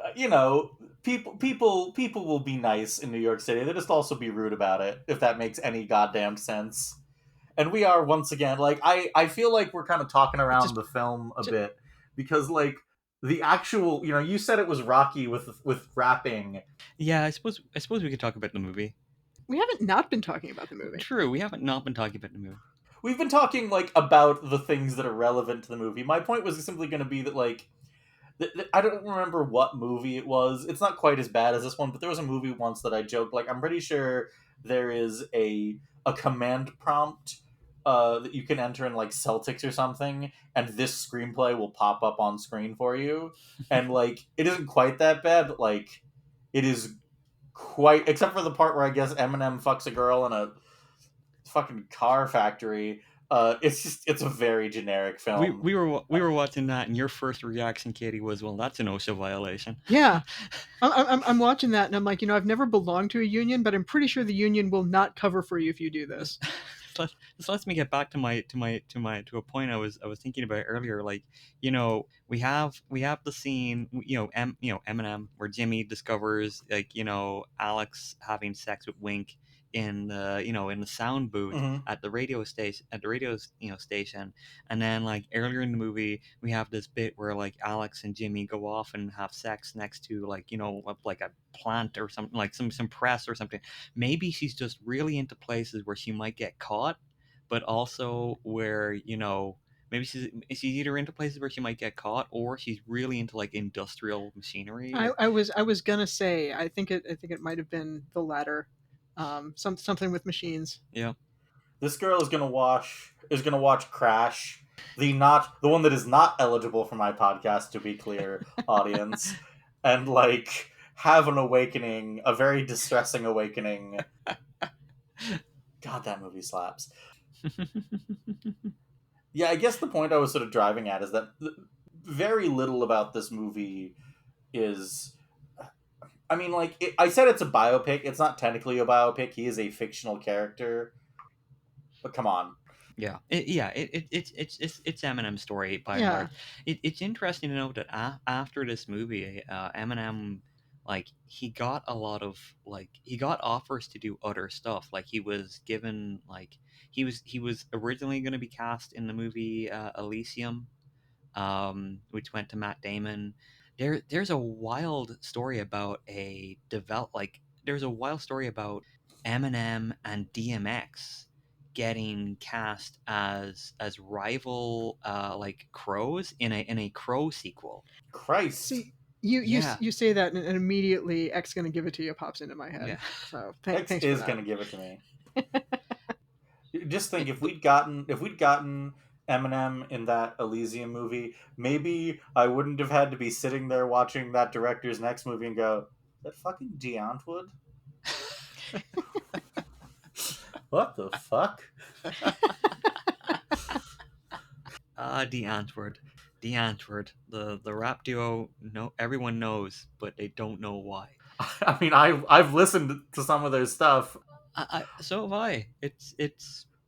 people will be nice in New York City. They'll just also be rude about it, if that makes any goddamn sense. And we are once again like I feel like we're kind of talking around the film a bit, because like the actual you said it was rocky with rapping. Yeah, I suppose we could talk about the movie. We haven't not been talking about the movie. True, we haven't not been talking about the movie. We've been talking like about the things that are relevant to the movie. My point was simply going to be that like I don't remember what movie it was. It's not quite as bad as this one, but there was a movie once that I joked like I'm pretty sure there is a command prompt that you can enter in like Celtics or something, and this screenplay will pop up on screen for you. And like it isn't quite that bad, but like it is quite, except for the part where I guess Eminem fucks a girl in a fucking car factory. It's a very generic we film. we were we were watching that, and your first reaction, Katie, was, "Well, that's an OSHA violation." Yeah. I'm watching that and I'm like, I've never belonged to a union, but I'm pretty sure the union will not cover for you if you do this, this. this lets me get back to a point I was thinking about earlier. Like, we have the scene, Eminem, where Jimmy discovers, like, Alex having sex with Wink in the sound booth Hmm. at the radio station. And then, like, earlier in the movie, we have this bit where, like, Alex and Jimmy go off and have sex next to, like, like a plant or something, like some press or something. Maybe she's just really into places where she might get caught, but also where, maybe she's either into places where she might get caught, or she's really into, like, industrial machinery. I was gonna say I think it might have been the latter, something with machines. Yeah. This girl is gonna watch Crash, the one that is not eligible for my podcast, to be clear, audience, and like have an awakening, a very distressing awakening. God, that movie slaps. Yeah, I guess the point I was sort of driving at is that very little about this movie is. I mean, like, I said it's a biopic. It's not technically a biopic. He is a fictional character. But come on. Yeah, it's Eminem's story by and Yeah. large. It's interesting to note that after this movie, Eminem, like, he got offers to do other stuff. Like, he was given, like, he was originally going to be cast in the movie Elysium, which went to Matt Damon. There's a wild story about there's a wild story about Eminem and DMX getting cast as rival, like, crows in a crow sequel. Christ. See, you Yeah, you say that and immediately X gonna give it to you pops into my yeah. head. So X thanks for is that. gonna give it to me. Just think, if we'd gotten Eminem in that Elysium movie, maybe I wouldn't have had to be sitting there watching that director's next movie and go, "Is that fucking Deontwood? What the fuck?" The Antwoord. The Antwoord. The rap duo, no, everyone knows, but they don't know why. I mean, I've listened to some of their stuff. So have I. It's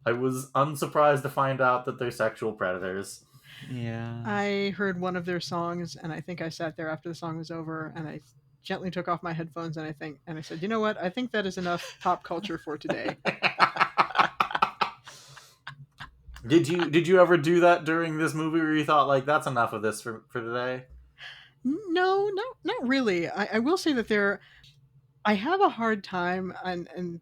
I was unsurprised to find out that they're sexual predators. Yeah. I heard one of their songs and I think I sat there after the song was over and I gently took off my headphones and I said, "You know what? I think that is enough pop culture for today." Did you ever do that during this movie where you thought, like, that's enough of this for today? No, not really. I will say that I have a hard time, and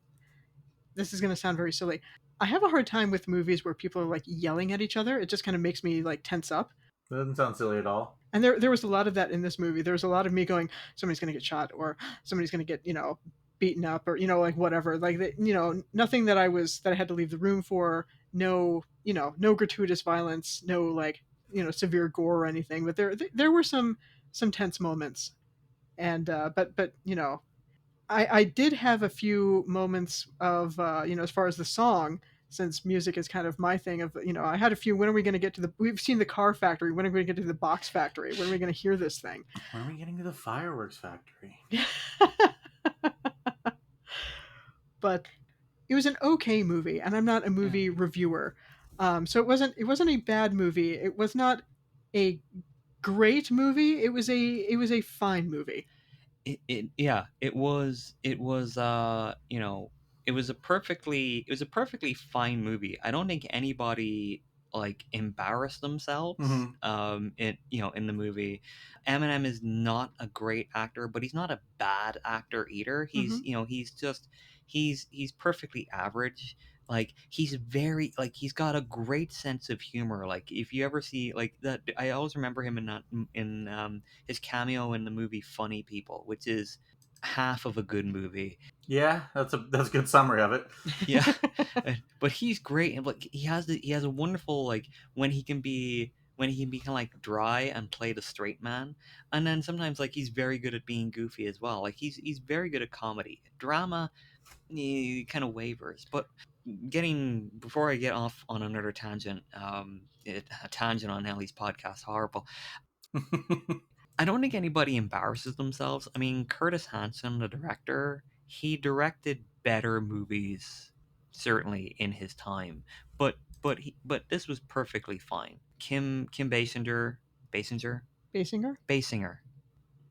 this is going to sound very silly. I have a hard time with movies where people are like yelling at each other. It just kind of makes me like tense up. That doesn't sound silly at all. And there was a lot of that in this movie. There was a lot of me going, somebody's going to get shot or somebody's going to get, beaten up or, like whatever. Like, nothing that I had to leave the room for. No, no gratuitous violence, no like, severe gore or anything. But there were some tense moments. And, but, I did have a few moments of as far as the song, since music is kind of my thing. Of I had a few. When are we going to get to the? We've seen the car factory. When are we going to get to the box factory? When are we going to hear this thing? When are we getting to the fireworks factory? But it was an okay movie, and I'm not a movie reviewer, so it wasn't a bad movie. It was not a great movie. It was a fine movie. It was a perfectly fine movie. I don't think anybody, like, embarrassed themselves, Mm-hmm. in the movie. Eminem is not a great actor, but he's not a bad actor either. Hmm. He's perfectly average. Like, he's got a great sense of humor. Like, if you ever see, like, that, I always remember him in his cameo in the movie Funny People, which is half of a good movie. Yeah, that's a good summary of it. Yeah, but he's great, and, like, he has a wonderful, like, when he can be kind of, like, dry and play the straight man, and then sometimes, like, he's very good at being goofy as well. Like, he's very good at comedy. Drama, he kind of wavers, but getting before I get off on another tangent, a tangent on Ellie's podcast, horrible. I don't think anybody embarrasses themselves. I mean, Curtis Hanson, the director, he directed better movies, certainly in his time, but this was perfectly fine. Kim Basinger, Basinger. Basinger.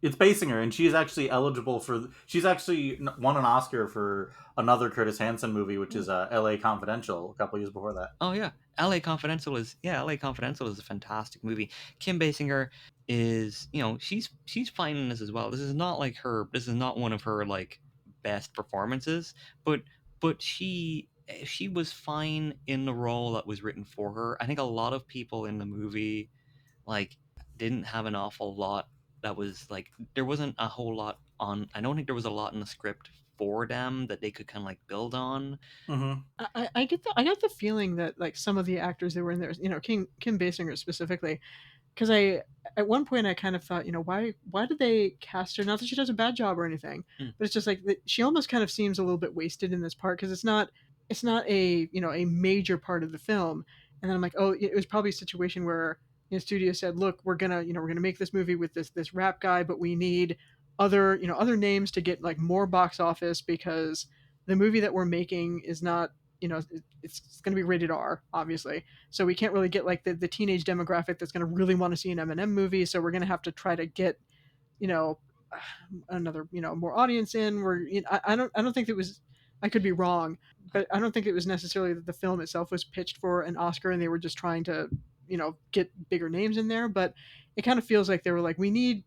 It's Basinger, and she's actually eligible for. She's actually won an Oscar for another Curtis Hanson movie, which is L.A. Confidential, a couple years before that. Oh yeah, L.A. Confidential is a fantastic movie. Kim Basinger is, she's fine in this as well. This is not like her. This is not one of her like best performances, but she was fine in the role that was written for her. I think a lot of people in the movie like didn't have an awful lot that was like there wasn't a whole lot on. I don't think there was a lot in the script for them that they could kind of like build on. Mm-hmm. I got the feeling that like some of the actors that were in there, Kim Basinger specifically, because I at one point I kind of thought, why did they cast her? Not that she does a bad job or anything, Hmm. but it's just like she almost kind of seems a little bit wasted in this part because it's not a a major part of the film. And then I'm like, oh, it was probably a situation where studio said, look, we're gonna make this movie with this rap guy, but we need other names to get like more box office because the movie that we're making is not it's going to be rated R, obviously. So we can't really get like the teenage demographic that's going to really want to see an Eminem movie. So we're going to have to try to get, you know, another, more audience in. I don't think it was, I could be wrong, but I don't think it was necessarily that the film itself was pitched for an Oscar and they were just trying to, get bigger names in there. But it kind of feels like they were like, we need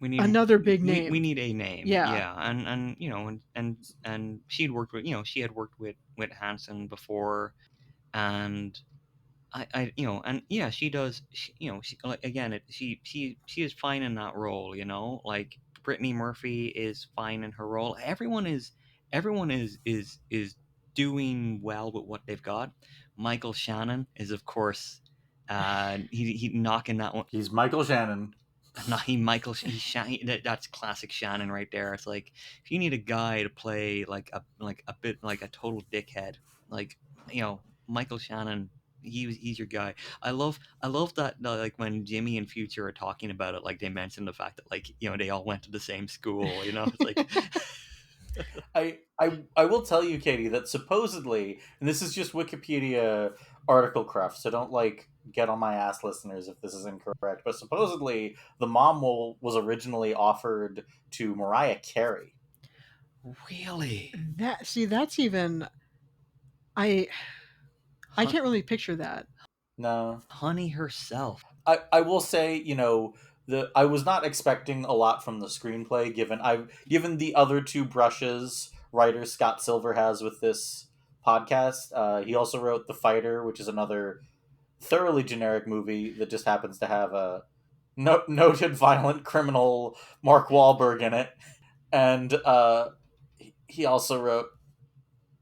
we need another big we name. need a name, Yeah. yeah. And she'd worked with, she had worked with Hanson before. And and yeah, she does, she like, again, she is fine in that role, like Brittany Murphy is fine in her role. Everyone is doing well with what they've got. Michael Shannon is, of course, he knocking that one. He's Michael Shannon. Not he Michael. That's classic Shannon right there. It's like if you need a guy to play like a bit like a total dickhead, like Michael Shannon. He's your guy. I love that like when Jimmy and Future are talking about it, like they mention the fact that like they all went to the same school. It's like I will tell you, Katie, that supposedly, and this is just Wikipedia article cruft, so don't like get on my ass, listeners, if this is incorrect. But supposedly, the mom was originally offered to Mariah Carey. really That's even, I can't really picture that. No, Honey herself. I will say, I was not expecting a lot from the screenplay, given the other two brushes writer Scott Silver has with this podcast. He also wrote The Fighter, which is another thoroughly generic movie that just happens to have a noted violent criminal Mark Wahlberg in it, and he also wrote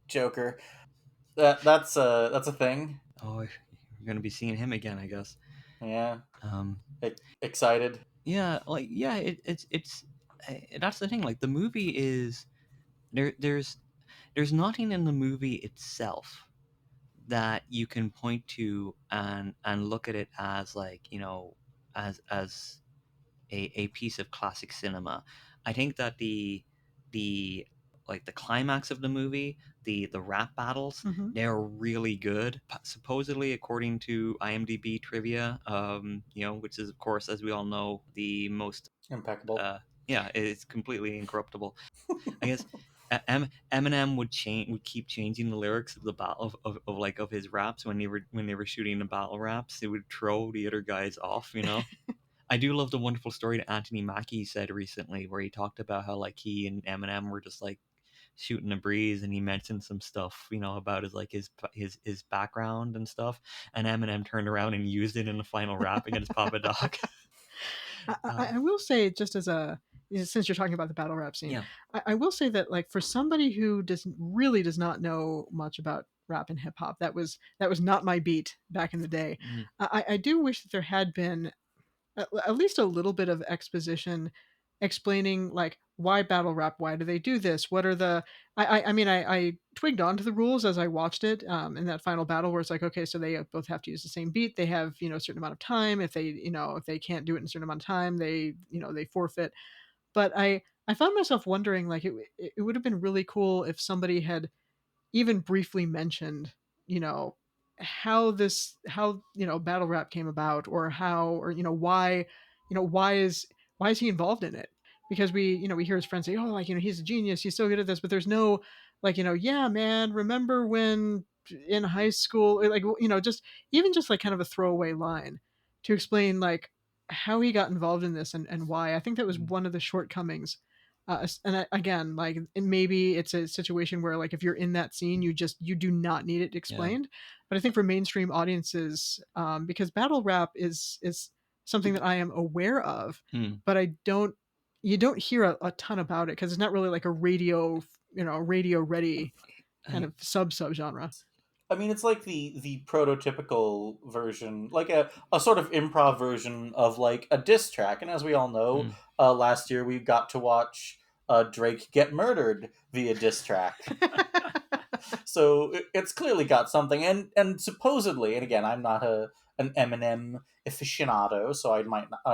Joker. That's a thing. Oh, we're gonna be seeing him again, I guess. Yeah, Um, excited. yeah, like yeah, it's that's the thing. Like the movie is there's nothing in the movie itself that you can point to and look at it as like as a piece of classic cinema. I think that the like the climax of the movie, the rap battles, Hmm. they're really good. Supposedly, according to IMDb trivia, which is of course, as we all know, the most Impeccable. yeah, it's completely incorruptible. I guess Eminem would keep changing the lyrics of the battle of his raps when they were shooting the battle raps. It would throw the other guys off. I do love the wonderful story that Anthony Mackie said recently, where he talked about how like he and Eminem were just like shooting a breeze, and he mentioned some stuff, about his like his background and stuff, and Eminem turned around and used it in the final rap against Papa Doc. I will say, just as since you're talking about the battle rap scene, Yeah. I will say that like for somebody who does not know much about rap and hip hop, that was not my beat back in the day. Mm. I do wish that there had been at least a little bit of exposition explaining like why battle rap, why do they do this, what are the I twigged onto the rules as I watched it in that final battle where it's like, okay, so they both have to use the same beat, they have, a certain amount of time, if they, if they can't do it in a certain amount of time, they, they forfeit. But I found myself wondering, like, it would have been really cool if somebody had even briefly mentioned, you know, how battle rap came about, or how, or why, why is he involved in it? Because we hear his friends say, oh, like, he's a genius, he's so good at this, but there's no, like, yeah, man, remember when in high school, or, like, just even just like kind of a throwaway line to explain like how he got involved in this, and why. I think that was one of the shortcomings. Again, like, and maybe it's a situation where, like, if you're in that scene, you do not need it Yeah. explained. But I think for mainstream audiences, because battle rap is something that I am aware of, Hmm. but you don't hear a ton about it because it's not really like a radio ready kind I, of sub genre. I mean, it's like the prototypical version, like a sort of improv version of like a diss track. And as we all know, hmm. last year we got to watch Drake get murdered via diss track. So it's clearly got something, and supposedly, and again, I'm not an Eminem aficionado, so I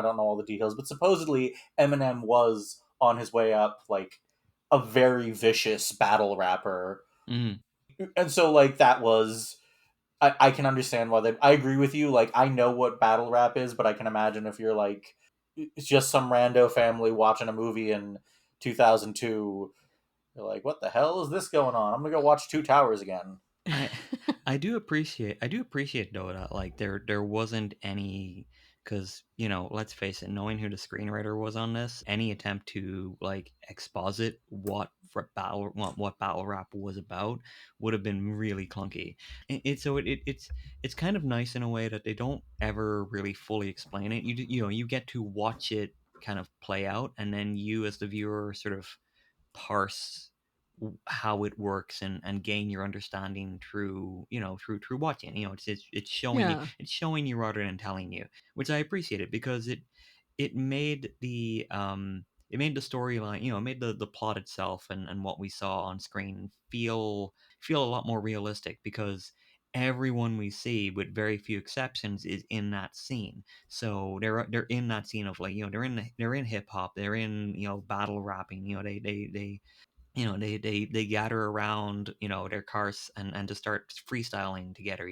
don't know all the details, but supposedly Eminem was on his way up, like a very vicious battle rapper, Hmm. and so like that was. I can understand why they. I agree with you. Like, I know what battle rap is, but I can imagine if you're like, it's just some rando family watching a movie in 2002. You're like, what the hell is this going on? I'm gonna go watch Two Towers again. I I do appreciate though that like there wasn't any, because let's face it, knowing who the screenwriter was on this, any attempt to like exposit what battle rap was about would have been really clunky. It's kind of nice in a way that they don't ever really fully explain it. You get to watch it kind of play out, and then you as the viewer sort of parse how it works, and gain your understanding through through watching. It's showing you, Yeah. rather than telling you, which I appreciated, because it made the storyline, it made the plot itself, and what we saw on screen feel a lot more realistic, because everyone we see, with very few exceptions, is in that scene. So they're in that scene of, like, they're in hip hop, they're in battle rapping. They gather around their cars, and to start freestyling together.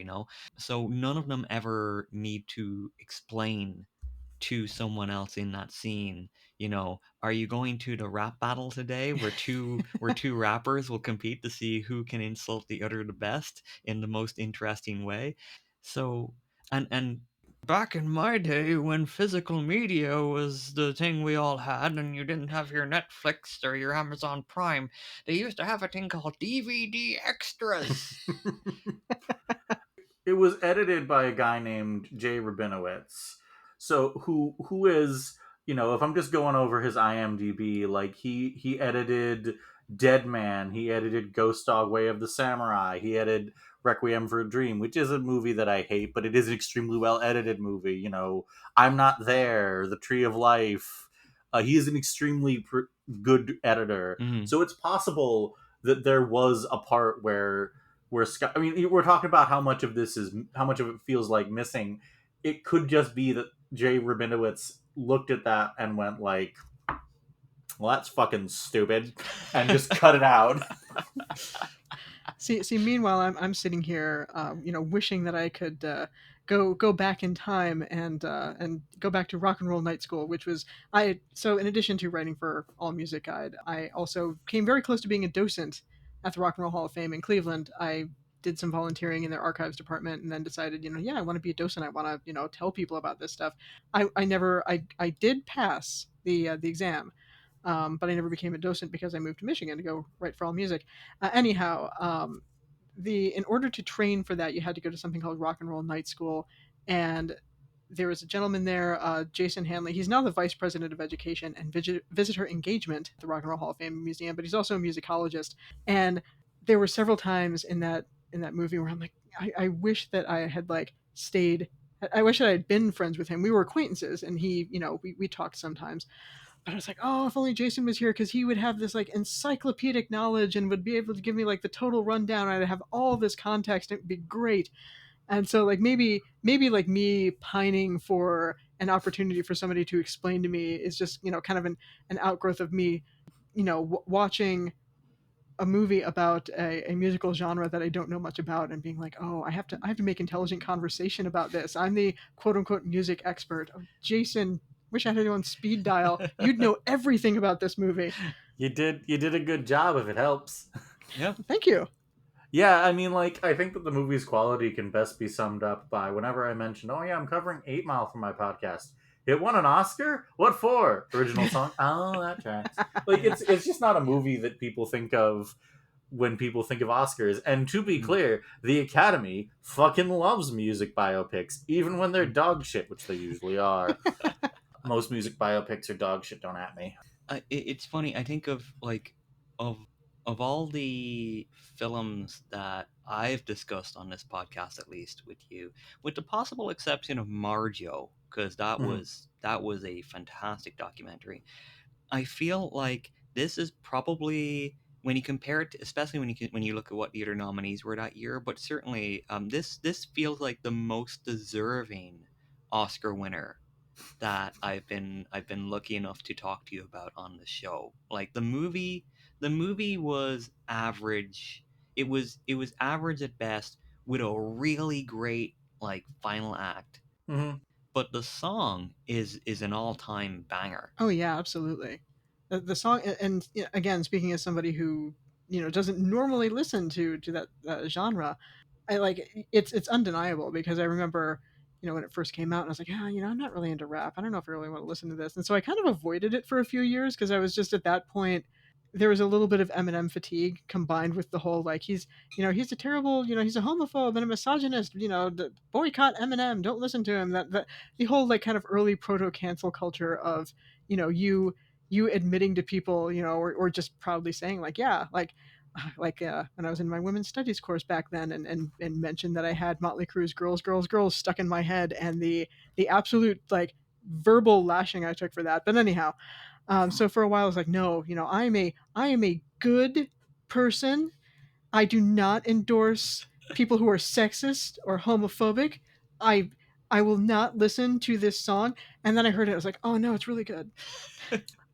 So none of them ever need to explain to someone else in that scene, are you going to the rap battle today, where two rappers will compete to see who can insult the other the best in the most interesting way. So, and back in my day, when physical media was the thing we all had, and you didn't have your Netflix or your Amazon Prime, they used to have a thing called DVD extras. It was edited by a guy named Jay Rabinowitz. So who is, if I'm just going over his IMDb, like he edited Dead Man, he edited Ghost Dog Way of the Samurai, he edited Requiem for a Dream, which is a movie that I hate, but it is an extremely well edited movie. I'm Not There, The Tree of Life. He is an extremely good editor. Mhm. So it's possible that there was a part where Scott. I mean, we're talking about how much of it feels like missing. It could just be that Jay Rabinowitz looked at that and went like, "Well, that's fucking stupid," and just cut it out. See. Meanwhile, I'm sitting here, wishing that I could go back in time and go back to rock and roll night school, which was I. So in addition to writing for All Music Guide, I also came very close to being a docent at the Rock and Roll Hall of Fame in Cleveland. I did some volunteering in their archives department, and then decided, yeah, I want to be a docent. I want to, tell people about this stuff. I never, I did pass the exam. But I never became a docent because I moved to Michigan to go write for All Music. Anyhow, in order to train for that, you had to go to something called Rock and Roll Night School, and there was a gentleman there, Jason Hanley. He's now the vice president of education and visitor engagement at the Rock and Roll Hall of Fame Museum, but he's also a musicologist. And there were several times in that movie where I'm like, I wish that I had like stayed. I wish that I had been friends with him. We were acquaintances, and he, we talked sometimes, But I was like, oh, if only Jason was here, because he would have this like encyclopedic knowledge and would be able to give me like the total rundown. I'd have all this context. It would be great. And so like maybe like me pining for an opportunity for somebody to explain to me is just kind of an outgrowth of me watching a movie about a musical genre that I don't know much about and being like, oh, I have to make intelligent conversation about this. I'm the quote unquote music expert. Oh, Jason, wish I had you on speed dial. You'd know everything about this movie. You did a good job if it helps. Yeah. Thank you. Yeah, I mean, like, I think that the movie's quality can best be summed up by whenever I mention, oh yeah, I'm covering 8 Mile for my podcast. It won an Oscar? What for? Original song? Oh, that tracks. Like, Yeah. it's just not a movie that people think of when people think of Oscars. And to be Mm. clear, the Academy fucking loves music biopics, even when they're Mm. dog shit, which they usually are. Most music biopics are dog shit, don't at me. It's funny. I think of like of of all the films that I've discussed on this podcast, at least with you, with the possible exception of Marjo, because Mhm. that was a fantastic documentary. I feel like this is probably when you compare it, to, especially when you look at what the other nominees were that year, but certainly this feels like the most deserving Oscar winner that I've been lucky enough to talk to you about on the show. Like the movie was average. It was average at best with a really great like final act. Mhm. But the song is an all-time banger. Oh yeah, absolutely. The song, and again, speaking as somebody who doesn't normally listen to that genre, I like it's undeniable because I remember when it first came out and I was like, yeah, I'm not really into rap. I don't know if I really want to listen to this, and so I kind of avoided it for a few years because I was just at that point. There was a little bit of Eminem fatigue combined with the whole like he's a terrible he's a homophobe and a misogynist boycott Eminem, don't listen to him, that the whole like kind of early proto cancel culture of you admitting to people or just proudly saying like yeah like when I was in my women's studies course back then and mentioned that I had Motley Crue's Girls, Girls, Girls stuck in my head and the absolute like verbal lashing I took for that. But anyhow, so for a while I was like, no, I am a good person. I do not endorse people who are sexist or homophobic. I I will not listen to this song. And then I heard it. I was like, oh no, it's really good.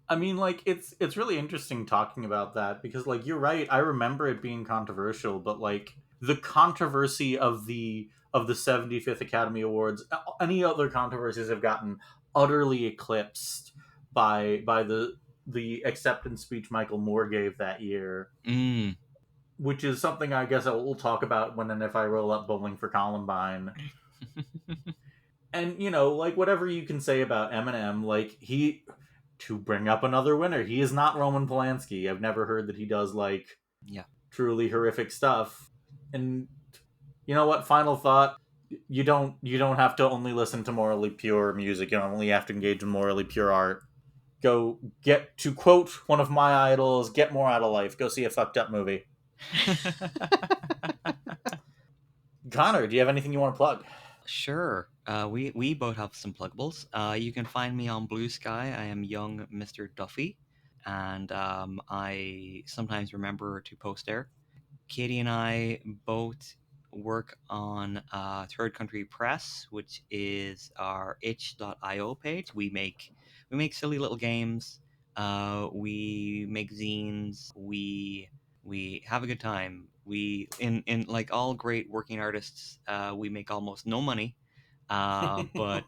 I mean, like it's really interesting talking about that because, like, you're right. I remember it being controversial, but like the controversy of the 75th Academy Awards, any other controversies have gotten utterly eclipsed by the acceptance speech Michael Moore gave that year, Mm. which is something I guess I will talk about when and if I roll up Bowling for Columbine. And like whatever you can say about Eminem, like he to bring up another winner, he is not Roman Polanski. I've never heard that he does like Yeah. truly horrific stuff. And you know what? Final thought: you don't have to only listen to morally pure music. You don't only have to engage in morally pure art. Go get to quote one of my idols. Get more out of life. Go see a fucked up movie. Connor, do you have anything you want to plug? Sure. We both have some pluggables. You can find me on Blue Sky. I am young Mr. Duffy, and I sometimes remember to post there. Katie and I both work on Third Country Press, which is our itch.io page. We make silly little games. We make zines. We have a good time. We in like all great working artists, we make almost no money, but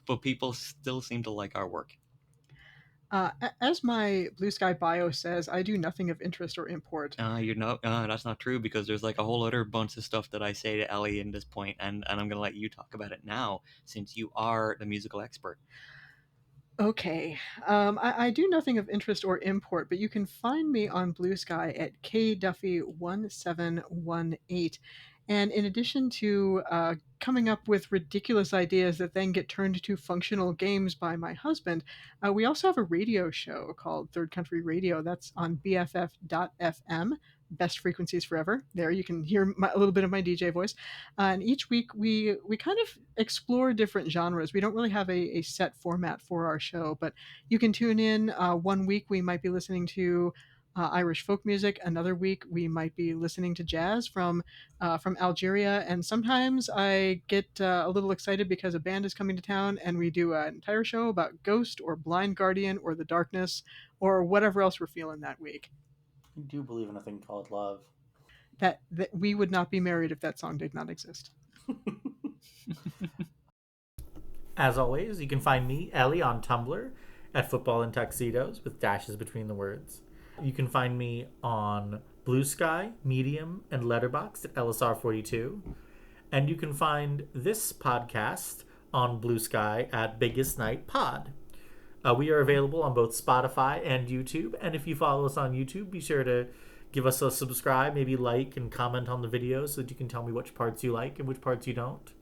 but people still seem to like our work. As my Blue Sky bio says, I do nothing of interest or import. That's not true because there's like a whole other bunch of stuff that I say to Ellie in this point, and I'm gonna let you talk about it now since you are the musical expert. Okay. I do nothing of interest or import, but you can find me on Blue Sky at kduffy1718. And in addition to coming up with ridiculous ideas that then get turned into functional games by my husband, we also have a radio show called Third Country Radio. That's on BFF.FM. Best frequencies forever. There you can hear a little bit of my DJ voice. And each week we kind of explore different genres. We don't really have a set format for our show, but you can tune in. One week we might be listening to Irish folk music. Another week we might be listening to jazz from Algeria. And sometimes I get a little excited because a band is coming to town, and we do an entire show about Ghost or Blind Guardian or The Darkness or whatever else we're feeling that week. I do believe in a thing called love. That we would not be married if that song did not exist. As always, you can find me, Ellie, on Tumblr at Football in Tuxedos with dashes between the words. You can find me on Blue Sky, Medium, and Letterboxd at LSR42. And you can find this podcast on Blue Sky at Biggest Night Pod. We are available on both Spotify and YouTube. And if you follow us on YouTube, be sure to give us a subscribe, maybe like and comment on the videos so that you can tell me which parts you like and which parts you don't.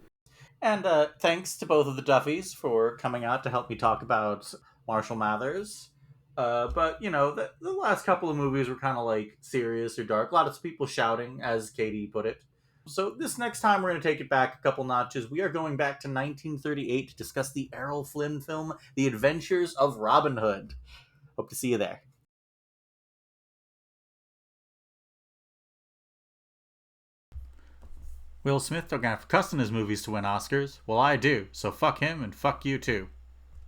And thanks to both of the Duffys for coming out to help me talk about Marshall Mathers. But, you know, the last couple of movies were kind of like serious or dark. A lot of people shouting, as Katie put it. So this next time we're going to take it back a couple notches. We are going back to 1938 to discuss the Errol Flynn film, The Adventures of Robin Hood. Hope to see you there. Will Smith don't have to cuss in his movies to win Oscars. Well, I do, so fuck him and fuck you too.